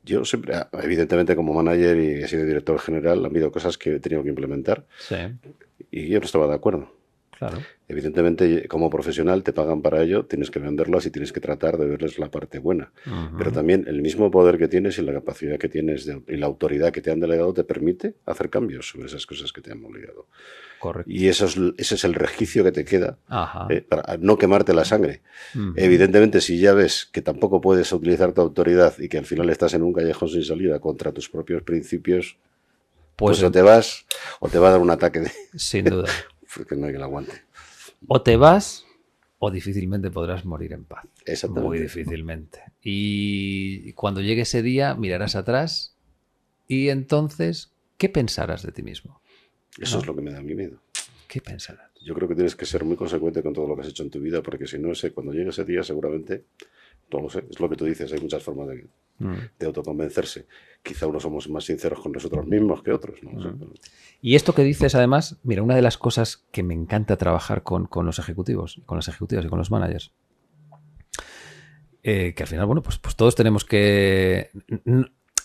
Speaker 2: Yo siempre, evidentemente como manager y he sido director general, han habido cosas que he tenido que implementar y yo no estaba de acuerdo.
Speaker 3: Claro.
Speaker 2: Evidentemente, como profesional te pagan para ello, tienes que venderlas y tienes que tratar de verles la parte buena. Pero también el mismo poder que tienes y la capacidad que tienes y la autoridad que te han delegado te permite hacer cambios sobre esas cosas que te han obligado.
Speaker 3: Correcto.
Speaker 2: Y ese es el resquicio que te queda para no quemarte la sangre. Evidentemente, si ya ves que tampoco puedes utilizar tu autoridad y que al final estás en un callejón sin salida contra tus propios principios, pues o te vas o te va a dar un ataque de...
Speaker 3: Sin duda.
Speaker 2: Que no hay que lo aguante.
Speaker 3: O te vas o difícilmente podrás morir en paz.
Speaker 2: Exactamente.
Speaker 3: Muy difícilmente. Y cuando llegue ese día mirarás atrás y entonces, ¿qué pensarás de ti mismo?
Speaker 2: Eso es lo que me da mi miedo.
Speaker 3: ¿Qué pensarás?
Speaker 2: Yo creo que tienes que ser muy consecuente con todo lo que has hecho en tu vida, porque si no, cuando llegue ese día seguramente, no lo sé, es lo que tú dices, hay muchas formas de autoconvencerse. Quizá unos somos más sinceros con nosotros mismos que otros. ¿No? Sé, pero...
Speaker 3: Y esto que dices, además, mira, una de las cosas que me encanta trabajar con los ejecutivos, con las ejecutivas y con los managers, que al final, bueno, pues todos tenemos que...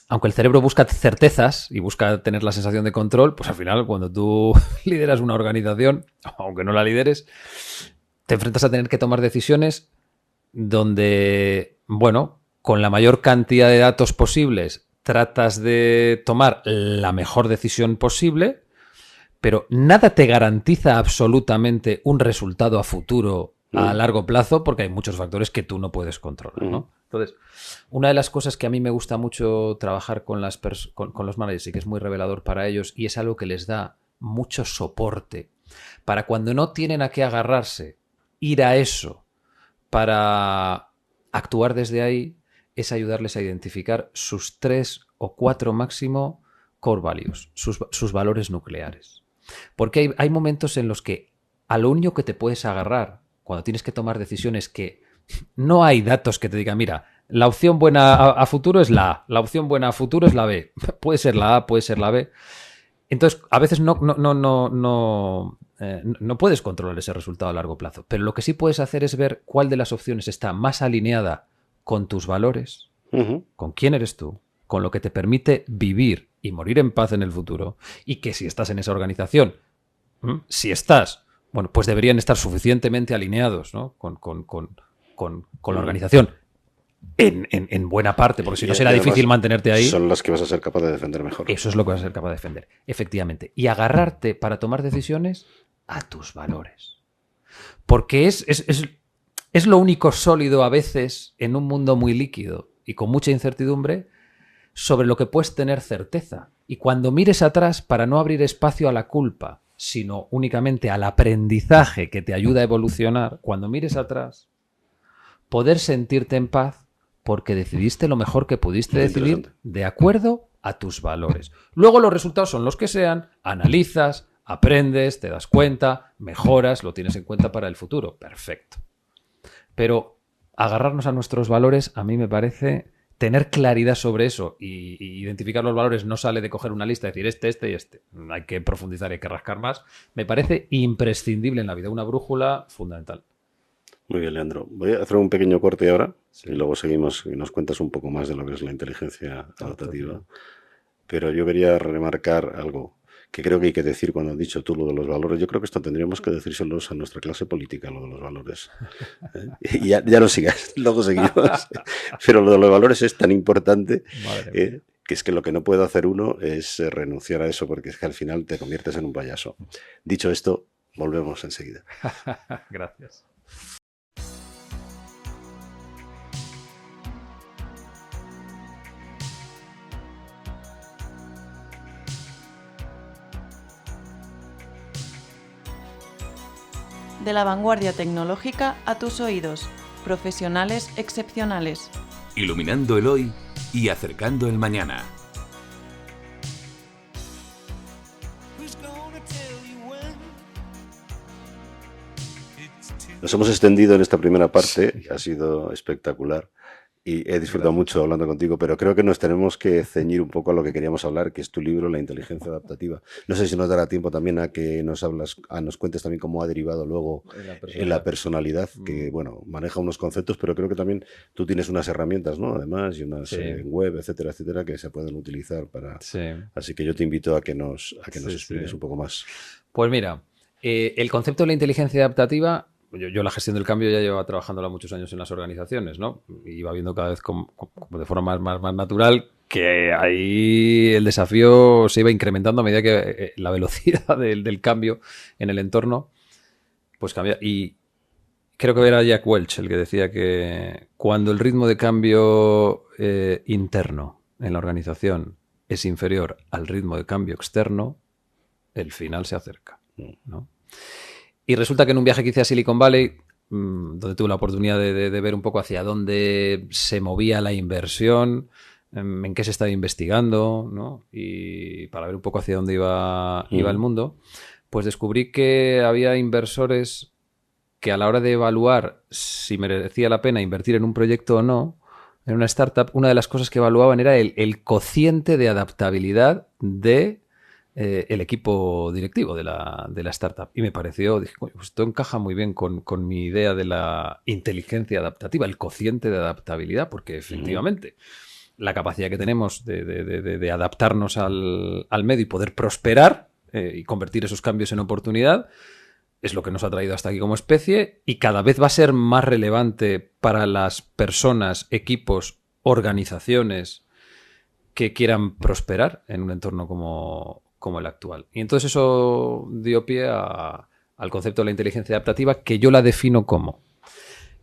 Speaker 3: Aunque el cerebro busca certezas y busca tener la sensación de control, pues al final cuando tú lideras una organización, aunque no la lideres, te enfrentas a tener que tomar decisiones donde, bueno, con la mayor cantidad de datos posibles tratas de tomar la mejor decisión posible, pero nada te garantiza absolutamente un resultado a futuro a largo plazo porque hay muchos factores que tú no puedes controlar, ¿no? Entonces, una de las cosas que a mí me gusta mucho trabajar con los managers y que es muy revelador para ellos y es algo que les da mucho soporte para cuando no tienen a qué agarrarse, ir a eso para actuar desde ahí, es ayudarles a identificar sus 3 o 4 máximo core values, sus valores nucleares. Porque hay momentos en los que a lo único que te puedes agarrar cuando tienes que tomar decisiones que no hay datos que te digan, mira, la opción buena a futuro es la A, la opción buena a futuro es la B. Puede ser la A, puede ser la B. Entonces, a veces no puedes controlar ese resultado a largo plazo. Pero lo que sí puedes hacer es ver cuál de las opciones está más alineada con tus valores, con quién eres tú, con lo que te permite vivir y morir en paz en el futuro. Y que si estás en esa organización, si estás, bueno, pues deberían estar suficientemente alineados, ¿no? con la organización. En buena parte, porque si no será difícil mantenerte ahí.
Speaker 2: Son las que vas a ser capaz de defender mejor.
Speaker 3: Eso es lo que vas a ser capaz de defender, efectivamente. Y agarrarte para tomar decisiones a tus valores. Porque es lo único sólido a veces en un mundo muy líquido y con mucha incertidumbre sobre lo que puedes tener certeza. Y cuando mires atrás, para no abrir espacio a la culpa, sino únicamente al aprendizaje que te ayuda a evolucionar, cuando mires atrás, poder sentirte en paz porque decidiste lo mejor que pudiste decidir de acuerdo a tus valores. Luego los resultados son los que sean, analizas, aprendes, te das cuenta, mejoras, lo tienes en cuenta para el futuro. Perfecto. Pero agarrarnos a nuestros valores, a mí me parece tener claridad sobre eso y identificar los valores no sale de coger una lista y decir este y este. Hay que profundizar, hay que rascar más. Me parece imprescindible en la vida, una brújula fundamental.
Speaker 2: Muy bien, Leandro. Voy a hacer un pequeño corte ahora y luego seguimos y nos cuentas un poco más de lo que es la inteligencia adaptativa. Pero yo quería remarcar algo que creo que hay que decir cuando has dicho tú lo de los valores. Yo creo que esto tendríamos que decírselos a nuestra clase política, lo de los valores. Y ya no sigas, luego seguimos. Pero lo de los valores es tan importante que es que lo que no puede hacer uno es renunciar a eso, porque es que al final te conviertes en un payaso. Dicho esto, volvemos enseguida.
Speaker 3: Gracias.
Speaker 4: De la vanguardia tecnológica a tus oídos. Profesionales excepcionales.
Speaker 1: Iluminando el hoy y acercando el mañana.
Speaker 2: Nos hemos extendido en esta primera parte, ha sido espectacular. Y he disfrutado mucho hablando contigo, pero creo que nos tenemos que ceñir un poco a lo que queríamos hablar, que es tu libro, La inteligencia adaptativa. No sé si nos dará tiempo también a que nos cuentes también cómo ha derivado luego en la personalidad, que bueno, maneja unos conceptos, pero creo que también tú tienes unas herramientas, ¿no? Además, y unas web, etcétera, etcétera, que se pueden utilizar para. Así que yo te invito a que nos expliques un poco más.
Speaker 3: Pues mira, el concepto de la inteligencia adaptativa. Yo la gestión del cambio ya llevaba trabajándola muchos años en las organizaciones, ¿no? Iba viendo cada vez como de forma más natural que ahí el desafío se iba incrementando a medida que la velocidad del cambio en el entorno pues cambia. Y creo que era Jack Welch el que decía que cuando el ritmo de cambio interno en la organización es inferior al ritmo de cambio externo, el final se acerca, ¿no? Y resulta que en un viaje que hice a Silicon Valley, donde tuve la oportunidad de ver un poco hacia dónde se movía la inversión, en qué se estaba investigando, ¿no? Y para ver un poco hacia dónde iba el mundo, pues descubrí que había inversores que a la hora de evaluar si merecía la pena invertir en un proyecto o no, en una startup, una de las cosas que evaluaban era el cociente de adaptabilidad de el equipo directivo de la startup. Y me pareció, dije, pues esto encaja muy bien con mi idea de la inteligencia adaptativa, el cociente de adaptabilidad, porque efectivamente la capacidad que tenemos de adaptarnos al medio y poder prosperar y convertir esos cambios en oportunidad es lo que nos ha traído hasta aquí como especie, y cada vez va a ser más relevante para las personas, equipos, organizaciones que quieran prosperar en un entorno como el actual. Y entonces eso dio pie al concepto de la inteligencia adaptativa, que yo la defino como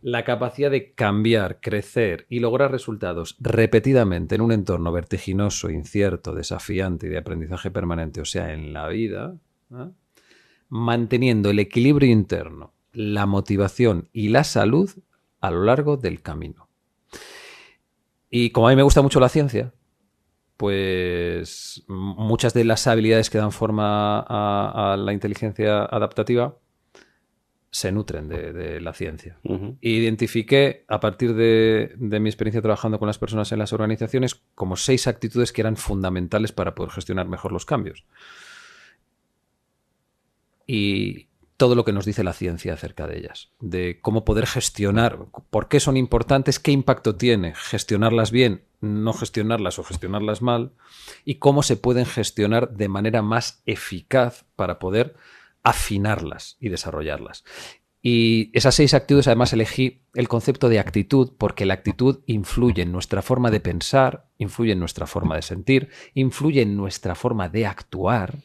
Speaker 3: la capacidad de cambiar, crecer y lograr resultados repetidamente en un entorno vertiginoso, incierto, desafiante y de aprendizaje permanente, o sea, en la vida, ¿eh? Manteniendo el equilibrio interno, la motivación y la salud a lo largo del camino. Y como a mí me gusta mucho la ciencia, pues muchas de las habilidades que dan forma a la inteligencia adaptativa se nutren de la ciencia. Identifiqué, a partir de mi experiencia trabajando con las personas en las organizaciones, como 6 actitudes que eran fundamentales para poder gestionar mejor los cambios. Y todo lo que nos dice la ciencia acerca de ellas, de cómo poder gestionar, por qué son importantes, qué impacto tiene gestionarlas bien, no gestionarlas o gestionarlas mal, y cómo se pueden gestionar de manera más eficaz para poder afinarlas y desarrollarlas. Y esas 6 actitudes, además, elegí el concepto de actitud, porque la actitud influye en nuestra forma de pensar, influye en nuestra forma de sentir, influye en nuestra forma de actuar,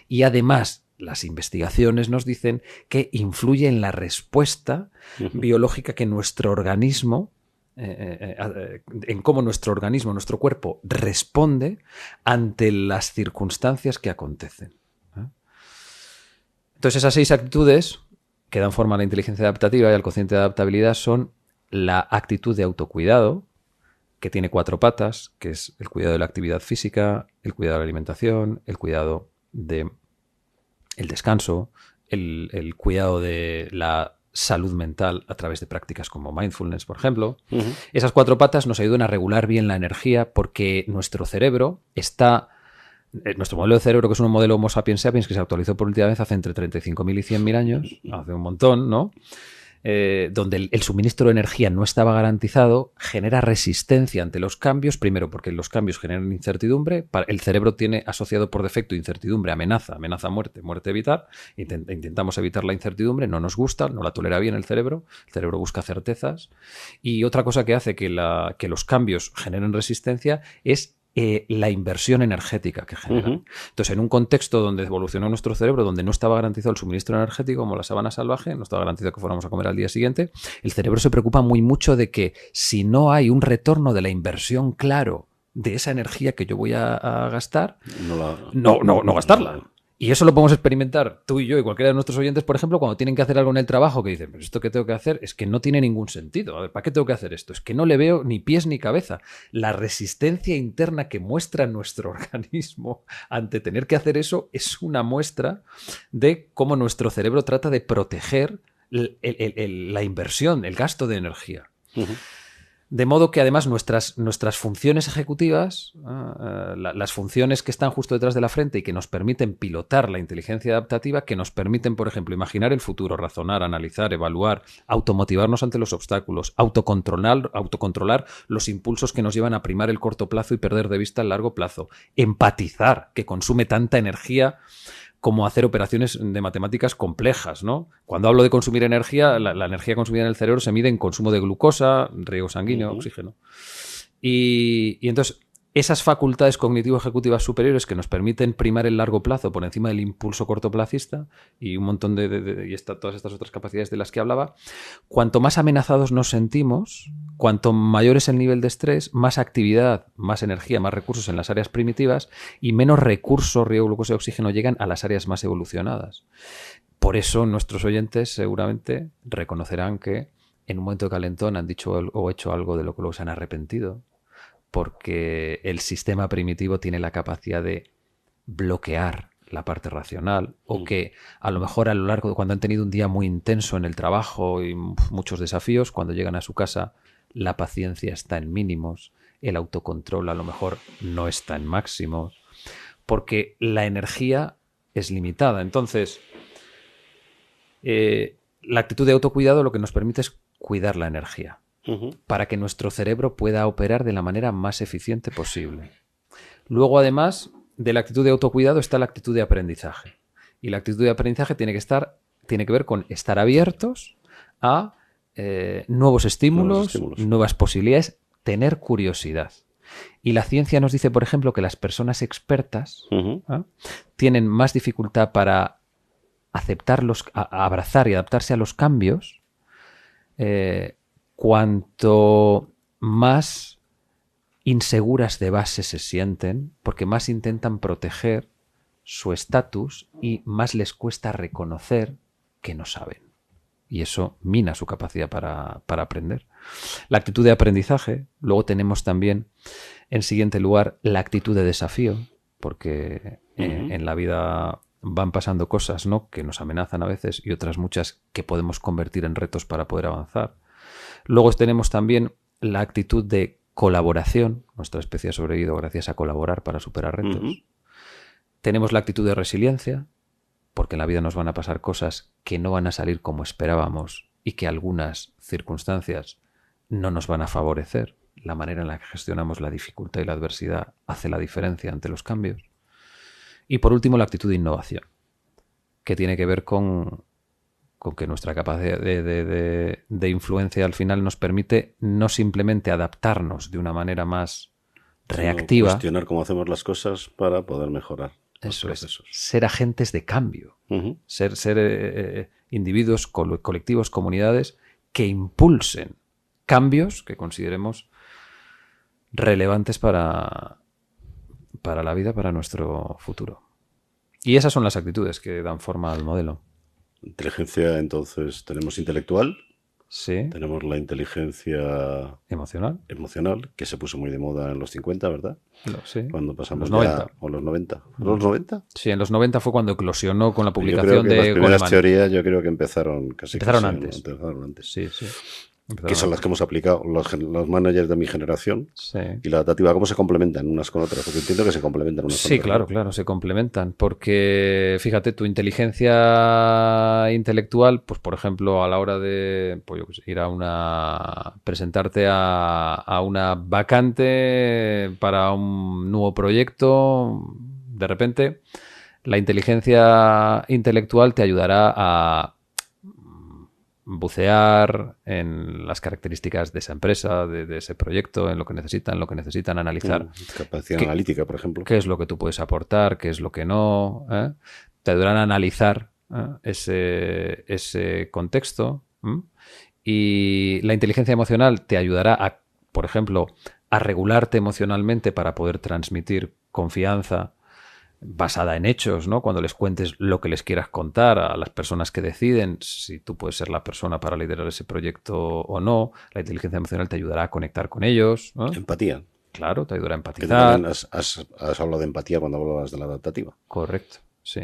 Speaker 3: y además las investigaciones nos dicen que influye en la respuesta biológica que nuestro organismo, en cómo nuestro organismo, nuestro cuerpo responde ante las circunstancias que acontecen. Entonces, esas 6 actitudes que dan forma a la inteligencia adaptativa y al cociente de adaptabilidad son la actitud de autocuidado, que tiene 4 patas, que es el cuidado de la actividad física, el cuidado de la alimentación, el cuidado de el descanso, el cuidado de la salud mental a través de prácticas como mindfulness, por ejemplo. Esas 4 patas nos ayudan a regular bien la energía, porque nuestro cerebro está... Nuestro modelo de cerebro, que es un modelo Homo sapiens sapiens que se actualizó por última vez hace entre 35.000 y 100.000 años, hace un montón, ¿no? Donde el suministro de energía no estaba garantizado, genera resistencia ante los cambios, primero porque los cambios generan incertidumbre. El cerebro tiene asociado por defecto incertidumbre, amenaza, muerte, muerte evitar. Intentamos evitar la incertidumbre, no nos gusta, no la tolera bien el cerebro busca certezas. Y otra cosa que hace que los cambios generen resistencia es la inversión energética que generan. Entonces, en un contexto donde evolucionó nuestro cerebro, donde no estaba garantizado el suministro energético, como la sabana salvaje, no estaba garantizado que fuéramos a comer al día siguiente, el cerebro se preocupa muy mucho de que si no hay un retorno de la inversión claro de esa energía que yo voy a gastar, no gastarla. Y eso lo podemos experimentar tú y yo y cualquiera de nuestros oyentes, por ejemplo, cuando tienen que hacer algo en el trabajo, que dicen, pero esto que tengo que hacer es que no tiene ningún sentido. A ver, ¿para qué tengo que hacer esto? Es que no le veo ni pies ni cabeza. La resistencia interna que muestra nuestro organismo ante tener que hacer eso es una muestra de cómo nuestro cerebro trata de proteger la inversión, el gasto de energía. De modo que además nuestras funciones ejecutivas, las funciones que están justo detrás de la frente y que nos permiten pilotar la inteligencia adaptativa, que nos permiten, por ejemplo, imaginar el futuro, razonar, analizar, evaluar, automotivarnos ante los obstáculos, autocontrolar los impulsos que nos llevan a primar el corto plazo y perder de vista el largo plazo, empatizar, que consume tanta energía como hacer operaciones de matemáticas complejas, ¿no? Cuando hablo de consumir energía, la energía consumida en el cerebro se mide en consumo de glucosa, riego sanguíneo, oxígeno. Y entonces, esas facultades cognitivo-ejecutivas superiores que nos permiten primar el largo plazo por encima del impulso cortoplacista y un montón todas estas otras capacidades de las que hablaba, cuanto más amenazados nos sentimos, cuanto mayor es el nivel de estrés, más actividad, más energía, más recursos en las áreas primitivas y menos recursos, riego, glucosa y oxígeno llegan a las áreas más evolucionadas. Por eso nuestros oyentes seguramente reconocerán que en un momento de calentón han dicho o hecho algo de lo que luego se han arrepentido, porque el sistema primitivo tiene la capacidad de bloquear la parte racional, o que a lo mejor a lo largo de cuando han tenido un día muy intenso en el trabajo y muchos desafíos, cuando llegan a su casa la paciencia está en mínimos, el autocontrol a lo mejor no está en máximos, porque la energía es limitada. Entonces, la actitud de autocuidado lo que nos permite es cuidar la energía, para que nuestro cerebro pueda operar de la manera más eficiente posible. Luego, además de la actitud de autocuidado, está la actitud de aprendizaje. Y la actitud de aprendizaje tiene que ver con estar abiertos a nuevos estímulos, nuevas posibilidades, tener curiosidad. Y la ciencia nos dice, por ejemplo, que las personas expertas tienen más dificultad para a abrazar y adaptarse a los cambios cuanto más inseguras de base se sienten, porque más intentan proteger su estatus y más les cuesta reconocer que no saben. Y eso mina su capacidad para aprender. La actitud de aprendizaje. Luego tenemos también, en siguiente lugar, la actitud de desafío, porque en la vida van pasando cosas, ¿no?, que nos amenazan a veces y otras muchas que podemos convertir en retos para poder avanzar. Luego tenemos también la actitud de colaboración. Nuestra especie ha sobrevivido gracias a colaborar para superar retos. Tenemos la actitud de resiliencia, porque en la vida nos van a pasar cosas que no van a salir como esperábamos y que algunas circunstancias no nos van a favorecer. La manera en la que gestionamos la dificultad y la adversidad hace la diferencia ante los cambios. Y por último, la actitud de innovación, que tiene que ver con que nuestra capacidad de influencia al final nos permite no simplemente adaptarnos de una manera más reactiva,
Speaker 2: cuestionar cómo hacemos las cosas para poder mejorar.
Speaker 3: Eso es, ser agentes de cambio, ser individuos, colectivos, comunidades que impulsen cambios que consideremos relevantes para la vida, para nuestro futuro. Y esas son las actitudes que dan forma al modelo.
Speaker 2: Inteligencia, entonces, tenemos intelectual.
Speaker 3: Sí.
Speaker 2: Tenemos la inteligencia emocional, que se puso muy de moda en los 50, ¿verdad?
Speaker 3: Sí.
Speaker 2: Cuando pasamos
Speaker 3: los 90.
Speaker 2: O los 90. ¿Los 90?
Speaker 3: Sí, en los 90 fue cuando eclosionó con la publicación de
Speaker 2: las primeras teorías yo creo que empezaron
Speaker 3: antes.
Speaker 2: Empezaron antes.
Speaker 3: Sí, sí.
Speaker 2: Que son las que hemos aplicado los managers de mi generación.
Speaker 3: Sí.
Speaker 2: Y la adaptativa, ¿cómo se complementan unas con otras? Porque entiendo que se complementan unas con otras.
Speaker 3: Sí, claro, se complementan. Porque, fíjate, tu inteligencia intelectual, pues por ejemplo, a la hora de ir presentarte a una vacante para un nuevo proyecto, de repente, la inteligencia intelectual te ayudará a bucear en las características de esa empresa, de ese proyecto, en lo que necesitan analizar.
Speaker 2: Capacidad analítica, por ejemplo.
Speaker 3: ¿Qué es lo que tú puedes aportar? ¿Qué es lo que no? Te ayudarán a analizar ese contexto. Y la inteligencia emocional te ayudará por ejemplo, a regularte emocionalmente para poder transmitir confianza basada en hechos, ¿no? Cuando les cuentes lo que les quieras contar a las personas que deciden si tú puedes ser la persona para liderar ese proyecto o no. La inteligencia emocional te ayudará a conectar con ellos, ¿no?
Speaker 2: Empatía.
Speaker 3: Claro, te ayudará a empatizar.
Speaker 2: Que también has hablado de empatía cuando hablabas de la adaptativa.
Speaker 3: Correcto, sí.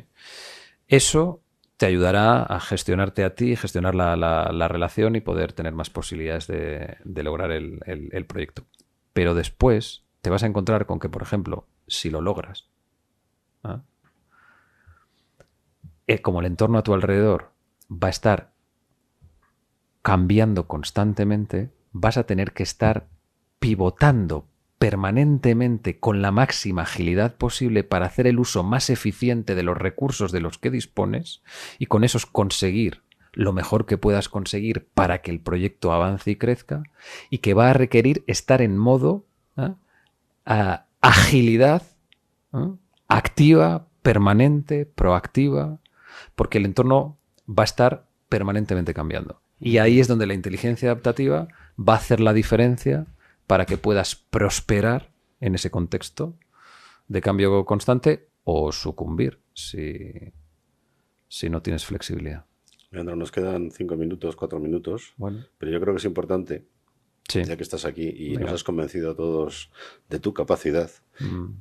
Speaker 3: Eso te ayudará a gestionarte a ti, gestionar la relación y poder tener más posibilidades de lograr el proyecto. Pero después te vas a encontrar con que, por ejemplo, si lo logras, como el entorno a tu alrededor va a estar cambiando constantemente, vas a tener que estar pivotando permanentemente con la máxima agilidad posible para hacer el uso más eficiente de los recursos de los que dispones y con esos conseguir lo mejor que puedas conseguir para que el proyecto avance y crezca, y que va a requerir estar en modo agilidad activa, permanente, proactiva, porque el entorno va a estar permanentemente cambiando. Y ahí es donde la inteligencia adaptativa va a hacer la diferencia para que puedas prosperar en ese contexto de cambio constante o sucumbir si no tienes flexibilidad.
Speaker 2: Leandro, nos quedan 5 minutos, 4 minutos,
Speaker 3: bueno,
Speaker 2: pero yo creo que es importante,
Speaker 3: sí,
Speaker 2: ya que estás aquí y
Speaker 3: venga,
Speaker 2: nos has convencido a todos de tu capacidad.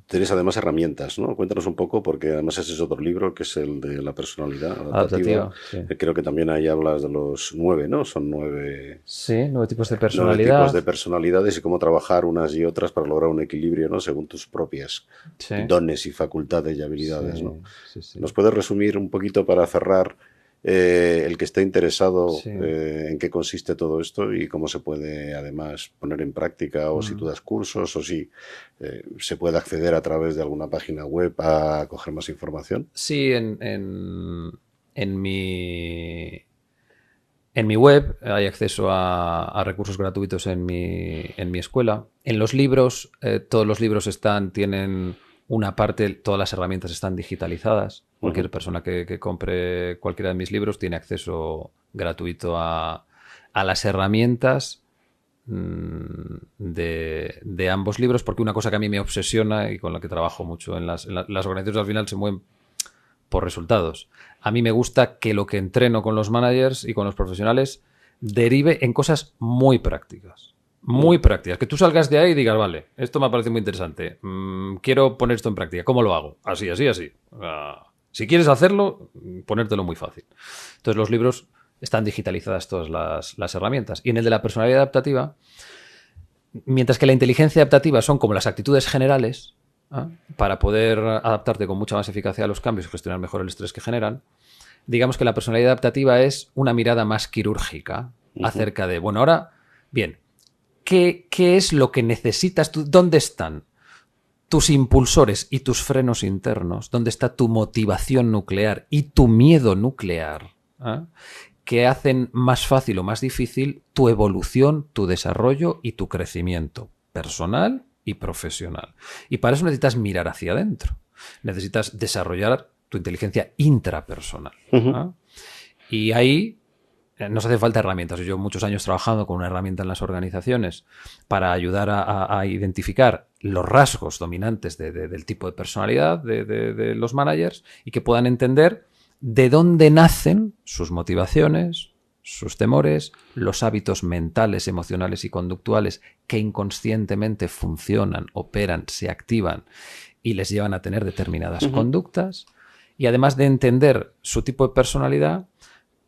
Speaker 2: Tienes además herramientas, ¿no? Cuéntanos un poco, porque además ese es otro libro, que es el de la personalidad adaptativa.
Speaker 3: sí.
Speaker 2: Creo que también ahí hablas de los 9, ¿no? Son 9...
Speaker 3: Sí, 9 tipos de
Speaker 2: 9
Speaker 3: personalidad.
Speaker 2: tipos de personalidades y cómo trabajar unas y otras para lograr un equilibrio, ¿no? Según tus propias dones y facultades y habilidades,
Speaker 3: sí,
Speaker 2: ¿no?
Speaker 3: Sí.
Speaker 2: ¿Nos puedes resumir un poquito para cerrar el que esté interesado
Speaker 3: Sí.
Speaker 2: en qué consiste todo esto y cómo se puede además poner en práctica, o si tú das cursos, o si se puede acceder a través de alguna página web a coger más información?
Speaker 3: Sí, en mi web hay acceso a recursos gratuitos en mi escuela. En los libros, todos los libros tienen una parte, todas las herramientas están digitalizadas. Cualquier persona que compre cualquiera de mis libros tiene acceso gratuito a las herramientas de ambos libros, porque una cosa que a mí me obsesiona y con la que trabajo mucho en las organizaciones, al final se mueven por resultados. A mí me gusta que lo que entreno con los managers y con los profesionales derive en cosas muy prácticas. Muy prácticas. Que tú salgas de ahí y digas, vale, esto me parece muy interesante. Quiero poner esto en práctica. ¿Cómo lo hago? Así. Si quieres hacerlo, ponértelo muy fácil. Entonces los libros están digitalizadas todas las herramientas. Y en el de la personalidad adaptativa, mientras que la inteligencia adaptativa son como las actitudes generales, para poder adaptarte con mucha más eficacia a los cambios y gestionar mejor el estrés que generan, digamos que la personalidad adaptativa es una mirada más quirúrgica acerca de, bueno, ahora, bien, ¿qué es lo que necesitas tú? ¿Dónde están tus impulsores y tus frenos internos? ¿Dónde está tu motivación nuclear y tu miedo nuclear? Que hacen más fácil o más difícil tu evolución, tu desarrollo y tu crecimiento personal y profesional. Y para eso necesitas mirar hacia adentro. Necesitas desarrollar tu inteligencia intrapersonal. Y ahí nos hace falta herramientas. Yo llevo muchos años trabajando con una herramienta en las organizaciones para ayudar a identificar los rasgos dominantes del tipo de personalidad de los managers y que puedan entender de dónde nacen sus motivaciones, sus temores, los hábitos mentales, emocionales y conductuales que inconscientemente funcionan, operan, se activan y les llevan a tener determinadas conductas. Y además de entender su tipo de personalidad,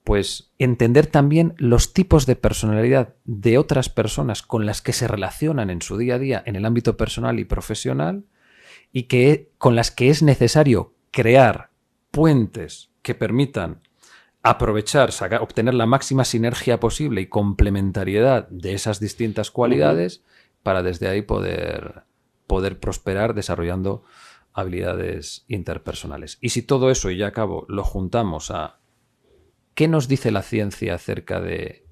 Speaker 3: pues entender también los tipos de personalidad de otras personas con las que se relacionan en su día a día en el ámbito personal y profesional y con las que es necesario crear puentes que permitan aprovechar, obtener la máxima sinergia posible y complementariedad de esas distintas cualidades para desde ahí poder prosperar desarrollando habilidades interpersonales. Y si todo eso, y ya acabo, lo juntamos a ¿qué nos dice la ciencia acerca de,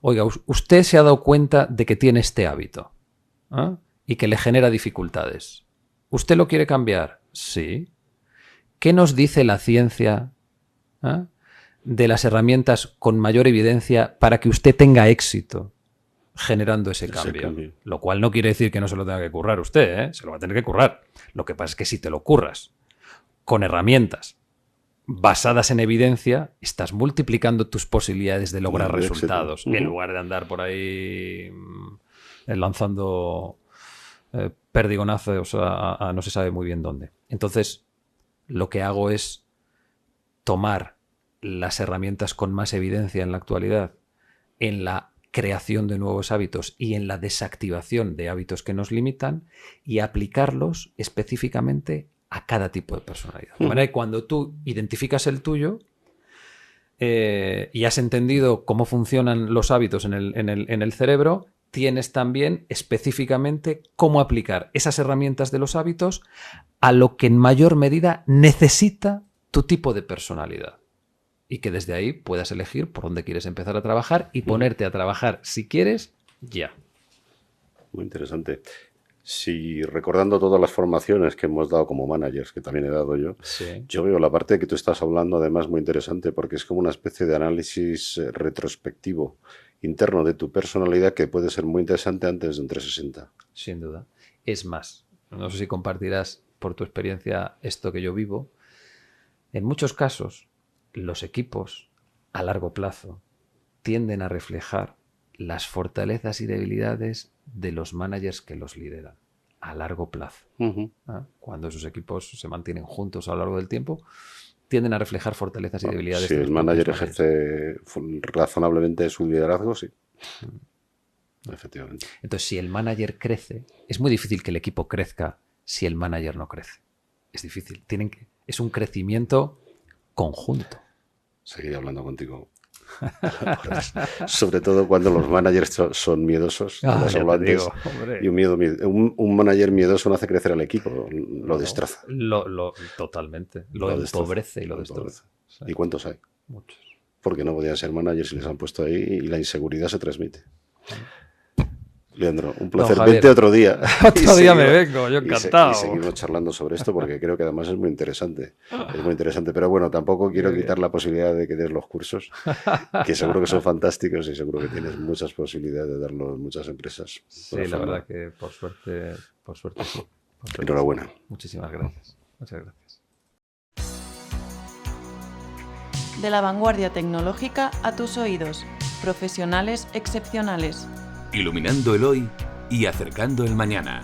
Speaker 3: oiga, usted se ha dado cuenta de que tiene este hábito y que le genera dificultades? ¿Usted lo quiere cambiar? Sí. ¿Qué nos dice la ciencia de las herramientas con mayor evidencia para que usted tenga éxito generando ese cambio? Lo cual no quiere decir que no se lo tenga que currar usted, se lo va a tener que currar. Lo que pasa es que si te lo curras con herramientas basadas en evidencia, estás multiplicando tus posibilidades de lograr resultados en lugar de andar por ahí lanzando perdigonazos a no se sabe muy bien dónde. Entonces, lo que hago es tomar las herramientas con más evidencia en la actualidad en la creación de nuevos hábitos y en la desactivación de hábitos que nos limitan y aplicarlos específicamente a cada tipo de personalidad. De manera que cuando tú identificas el tuyo y has entendido cómo funcionan los hábitos en el cerebro, tienes también específicamente cómo aplicar esas herramientas de los hábitos a lo que en mayor medida necesita tu tipo de personalidad. Y que desde ahí puedas elegir por dónde quieres empezar a trabajar y ponerte a trabajar, si quieres, ya.
Speaker 2: Muy interesante. Si recordando todas las formaciones que hemos dado como managers, que también he dado yo,
Speaker 3: Sí.
Speaker 2: Yo veo la parte que tú estás hablando además muy interesante porque es como una especie de análisis retrospectivo interno de tu personalidad que puede ser muy interesante antes de un 360.
Speaker 3: Sin duda. Es más, no sé si compartirás por tu experiencia esto que yo vivo. En muchos casos, los equipos a largo plazo tienden a reflejar las fortalezas y debilidades de los managers que los lideran a largo plazo. Cuando esos equipos se mantienen juntos a lo largo del tiempo, tienden a reflejar fortalezas y debilidades.
Speaker 2: Si el manager ejerce razonablemente su liderazgo, sí. Efectivamente.
Speaker 3: Entonces, si el manager crece, es muy difícil que el equipo crezca si el manager no crece. Es difícil. Es un crecimiento conjunto.
Speaker 2: Seguiré hablando contigo. Sobre todo cuando los managers son miedosos. Y un manager miedoso no hace crecer al equipo, lo destroza.
Speaker 3: Totalmente. Lo empobrece y lo destroza. Sí.
Speaker 2: ¿Y cuántos hay?
Speaker 3: Muchos.
Speaker 2: Porque no podían ser managers y les han puesto ahí y la inseguridad se transmite. Leandro, un placer. Vente otro día.
Speaker 3: Otro día me vengo, yo encantado.
Speaker 2: Y seguimos charlando sobre esto porque creo que además es muy interesante. Es muy interesante, pero bueno, tampoco quiero quitar la posibilidad de que des los cursos, que seguro que son fantásticos y seguro que tienes muchas posibilidades de darlo en muchas empresas.
Speaker 3: Sí, la verdad que por suerte sí.
Speaker 2: Enhorabuena.
Speaker 3: Sí. Muchísimas gracias. Muchas gracias.
Speaker 4: De la vanguardia tecnológica a tus oídos. Profesionales excepcionales.
Speaker 1: Iluminando el hoy y acercando el mañana.